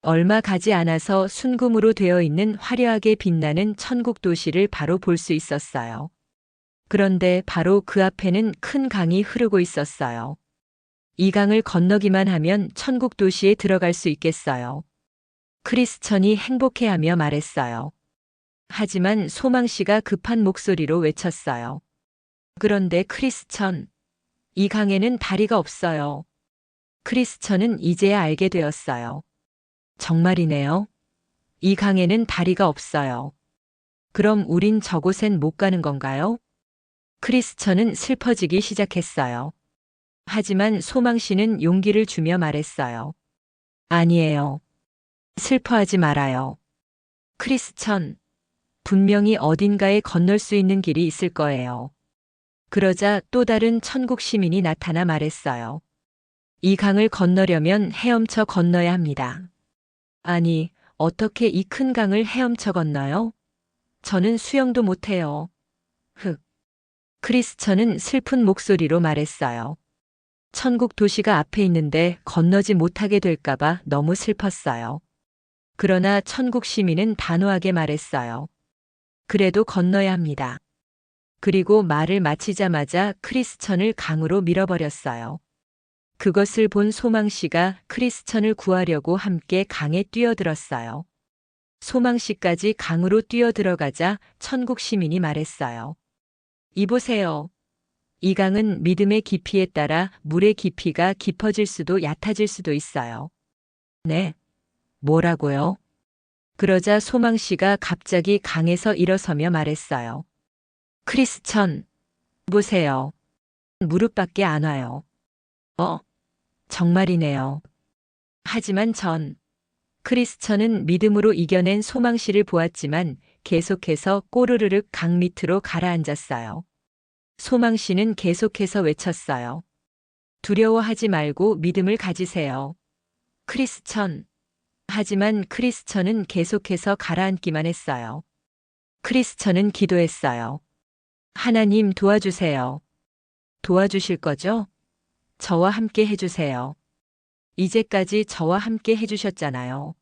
얼마 가지 않아서 순금으로 되어 있는 화려하게 빛나는 천국 도시를 바로 볼 수 있었어요. 그런데 바로 그 앞에는 큰 강이 흐르고 있었어요. 이 강을 건너기만 하면 천국 도시에 들어갈 수 있겠어요. 크리스천이 행복해하며 말했어요. 하지만 소망 씨가 급한 목소리로 외쳤어요. 그런데 크리스천, 이 강에는 다리가 없어요. 크리스천은 이제야 알게 되었어요. 정말이네요. 이 강에는 다리가 없어요. 그럼 우린 저곳엔 못 가는 건가요? 크리스천은 슬퍼지기 시작했어요. 하지만 소망 씨는 용기를 주며 말했어요. 아니에요. 슬퍼하지 말아요. 크리스천, 분명히 어딘가에 건널 수 있는 길이 있을 거예요. 그러자 또 다른 천국 시민이 나타나 말했어요. 이 강을 건너려면 헤엄쳐 건너야 합니다. 아니, 어떻게 이 큰 강을 헤엄쳐 건너요? 저는 수영도 못해요. 흑. 크리스천은 슬픈 목소리로 말했어요. 천국 도시가 앞에 있는데 건너지 못하게 될까봐 너무 슬펐어요. 그러나 천국 시민은 단호하게 말했어요. 그래도 건너야 합니다. 그리고 말을 마치자마자 크리스천을 강으로 밀어버렸어요. 그것을 본 소망 씨가 크리스천을 구하려고 함께 강에 뛰어들었어요. 소망 씨까지 강으로 뛰어들어가자 천국 시민이 말했어요. 이보세요. 이 강은 믿음의 깊이에 따라 물의 깊이가 깊어질 수도 얕아질 수도 있어요. 네. 뭐라고요? 그러자 소망 씨가 갑자기 강에서 일어서며 말했어요. 크리스천, 보세요. 무릎밖에 안 와요. 정말이네요. 하지만 크리스천은 믿음으로 이겨낸 소망 씨를 보았지만 계속해서 꼬르르륵 강 밑으로 가라앉았어요. 소망 씨는 계속해서 외쳤어요. 두려워하지 말고 믿음을 가지세요. 크리스천. 하지만 크리스천은 계속해서 가라앉기만 했어요. 크리스천은 기도했어요. 하나님 도와주세요. 도와주실 거죠? 저와 함께 해주세요. 이제까지 저와 함께 해주셨잖아요.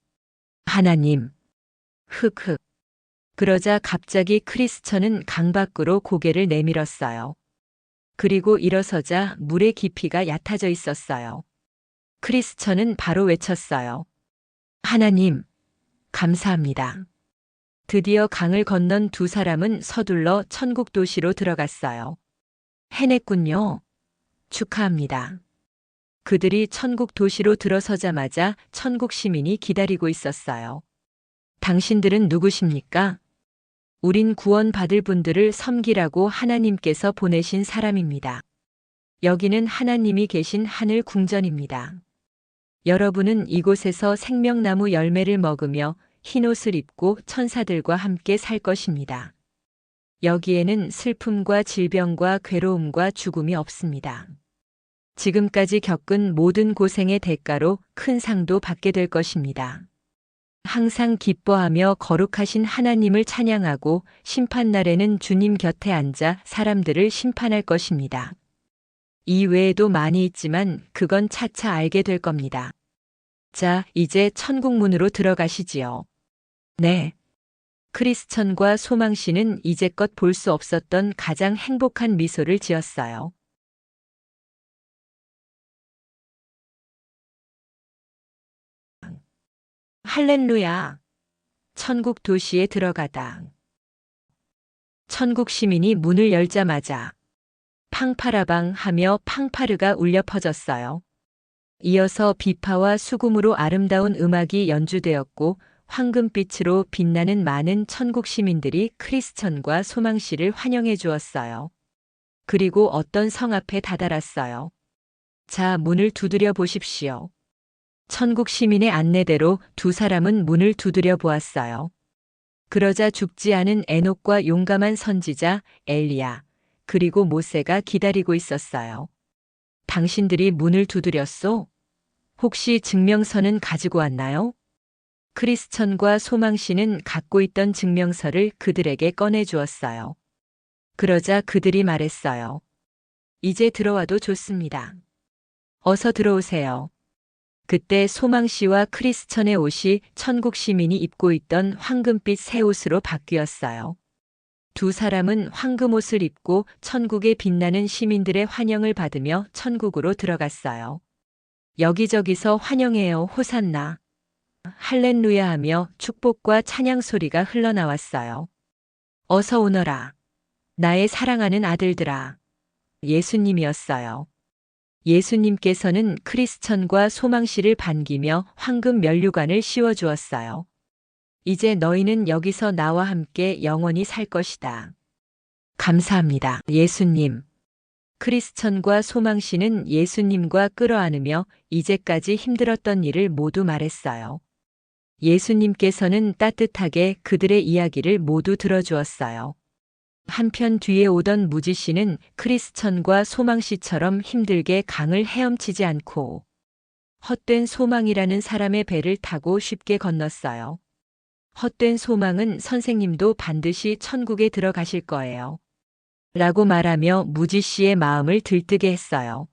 하나님. 흑흑. 그러자 갑자기 크리스천은 강 밖으로 고개를 내밀었어요. 그리고 일어서자 물의 깊이가 얕아져 있었어요. 크리스천은 바로 외쳤어요. 하나님, 감사합니다. 드디어 강을 건넌 두 사람은 서둘러 천국 도시로 들어갔어요. 해냈군요. 축하합니다. 그들이 천국 도시로 들어서자마자 천국 시민이 기다리고 있었어요. 당신들은 누구십니까? 우린 구원받을 분들을 섬기라고 하나님께서 보내신 사람입니다. 여기는 하나님이 계신 하늘 궁전입니다. 여러분은 이곳에서 생명나무 열매를 먹으며 흰옷을 입고 천사들과 함께 살 것입니다. 여기에는 슬픔과 질병과 괴로움과 죽음이 없습니다. 지금까지 겪은 모든 고생의 대가로 큰 상도 받게 될 것입니다. 항상 기뻐하며 거룩하신 하나님을 찬양하고 심판날에는 주님 곁에 앉아 사람들을 심판할 것입니다. 이 외에도 많이 있지만 그건 차차 알게 될 겁니다. 자, 이제 천국 문으로 들어가시지요. 네. 크리스천과 소망씨는 이제껏 볼 수 없었던 가장 행복한 미소를 지었어요. 할렐루야. 천국 도시에 들어가다. 천국 시민이 문을 열자마자 팡파라방 하며 팡파르가 울려 퍼졌어요. 이어서 비파와 수금으로 아름다운 음악이 연주되었고 황금빛으로 빛나는 많은 천국 시민들이 크리스천과 소망씨를 환영해 주었어요. 그리고 어떤 성 앞에 다다랐어요. 자, 문을 두드려 보십시오. 천국 시민의 안내대로 두 사람은 문을 두드려 보았어요. 그러자 죽지 않은 에녹과 용감한 선지자 엘리야, 그리고 모세가 기다리고 있었어요. 당신들이 문을 두드렸소? 혹시 증명서는 가지고 왔나요? 크리스천과 소망씨는 갖고 있던 증명서를 그들에게 꺼내 주었어요. 그러자 그들이 말했어요. 이제 들어와도 좋습니다. 어서 들어오세요. 그때 소망씨와 크리스천의 옷이 천국 시민이 입고 있던 황금빛 새 옷으로 바뀌었어요. 두 사람은 황금 옷을 입고 천국에 빛나는 시민들의 환영을 받으며 천국으로 들어갔어요. 여기저기서 환영해요, 호산나. 할렐루야 하며 축복과 찬양 소리가 흘러나왔어요. 어서 오너라. 나의 사랑하는 아들들아. 예수님이었어요. 예수님께서는 크리스천과 소망씨를 반기며 황금 면류관을 씌워주었어요. 이제 너희는 여기서 나와 함께 영원히 살 것이다. 감사합니다, 예수님. 크리스천과 소망씨는 예수님과 끌어안으며 이제까지 힘들었던 일을 모두 말했어요. 예수님께서는 따뜻하게 그들의 이야기를 모두 들어주었어요. 한편 뒤에 오던 무지씨는 크리스천과 소망씨처럼 힘들게 강을 헤엄치지 않고 헛된 소망이라는 사람의 배를 타고 쉽게 건넜어요. 헛된 소망은 선생님도 반드시 천국에 들어가실 거예요. 라고 말하며 무지씨의 마음을 들뜨게 했어요.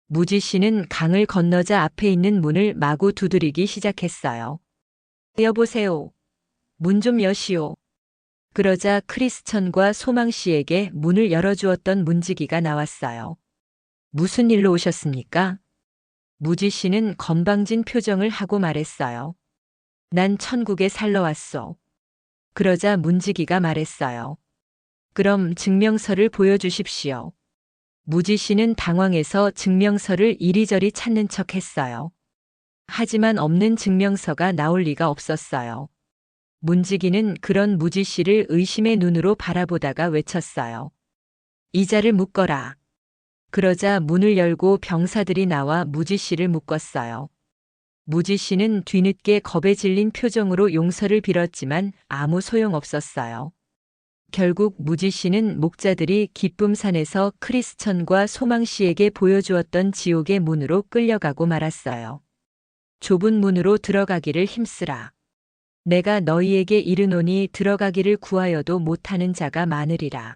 무지씨는 강을 건너자 앞에 있는 문을 마구 두드리기 시작했어요. 여보세요. 문 좀 여시오. 그러자 크리스천과 소망씨에게 문을 열어주었던 문지기가 나왔어요. 무슨 일로 오셨습니까? 무지씨는 건방진 표정을 하고 말했어요. 난 천국에 살러 왔소. 그러자 문지기가 말했어요. 그럼 증명서를 보여주십시오. 무지씨는 당황해서 증명서를 이리저리 찾는 척 했어요. 하지만 없는 증명서가 나올 리가 없었어요. 문지기는 그런 무지씨를 의심의 눈으로 바라보다가 외쳤어요. 이자를 묶어라. 그러자 문을 열고 병사들이 나와 무지씨를 묶었어요. 무지씨는 뒤늦게 겁에 질린 표정으로 용서를 빌었지만 아무 소용없었어요. 결국 무지씨는 목자들이 기쁨산에서 크리스천과 소망씨에게 보여주었던 지옥의 문으로 끌려가고 말았어요. 좁은 문으로 들어가기를 힘쓰라. 내가 너희에게 이르노니 들어가기를 구하여도 못하는 자가 많으리라.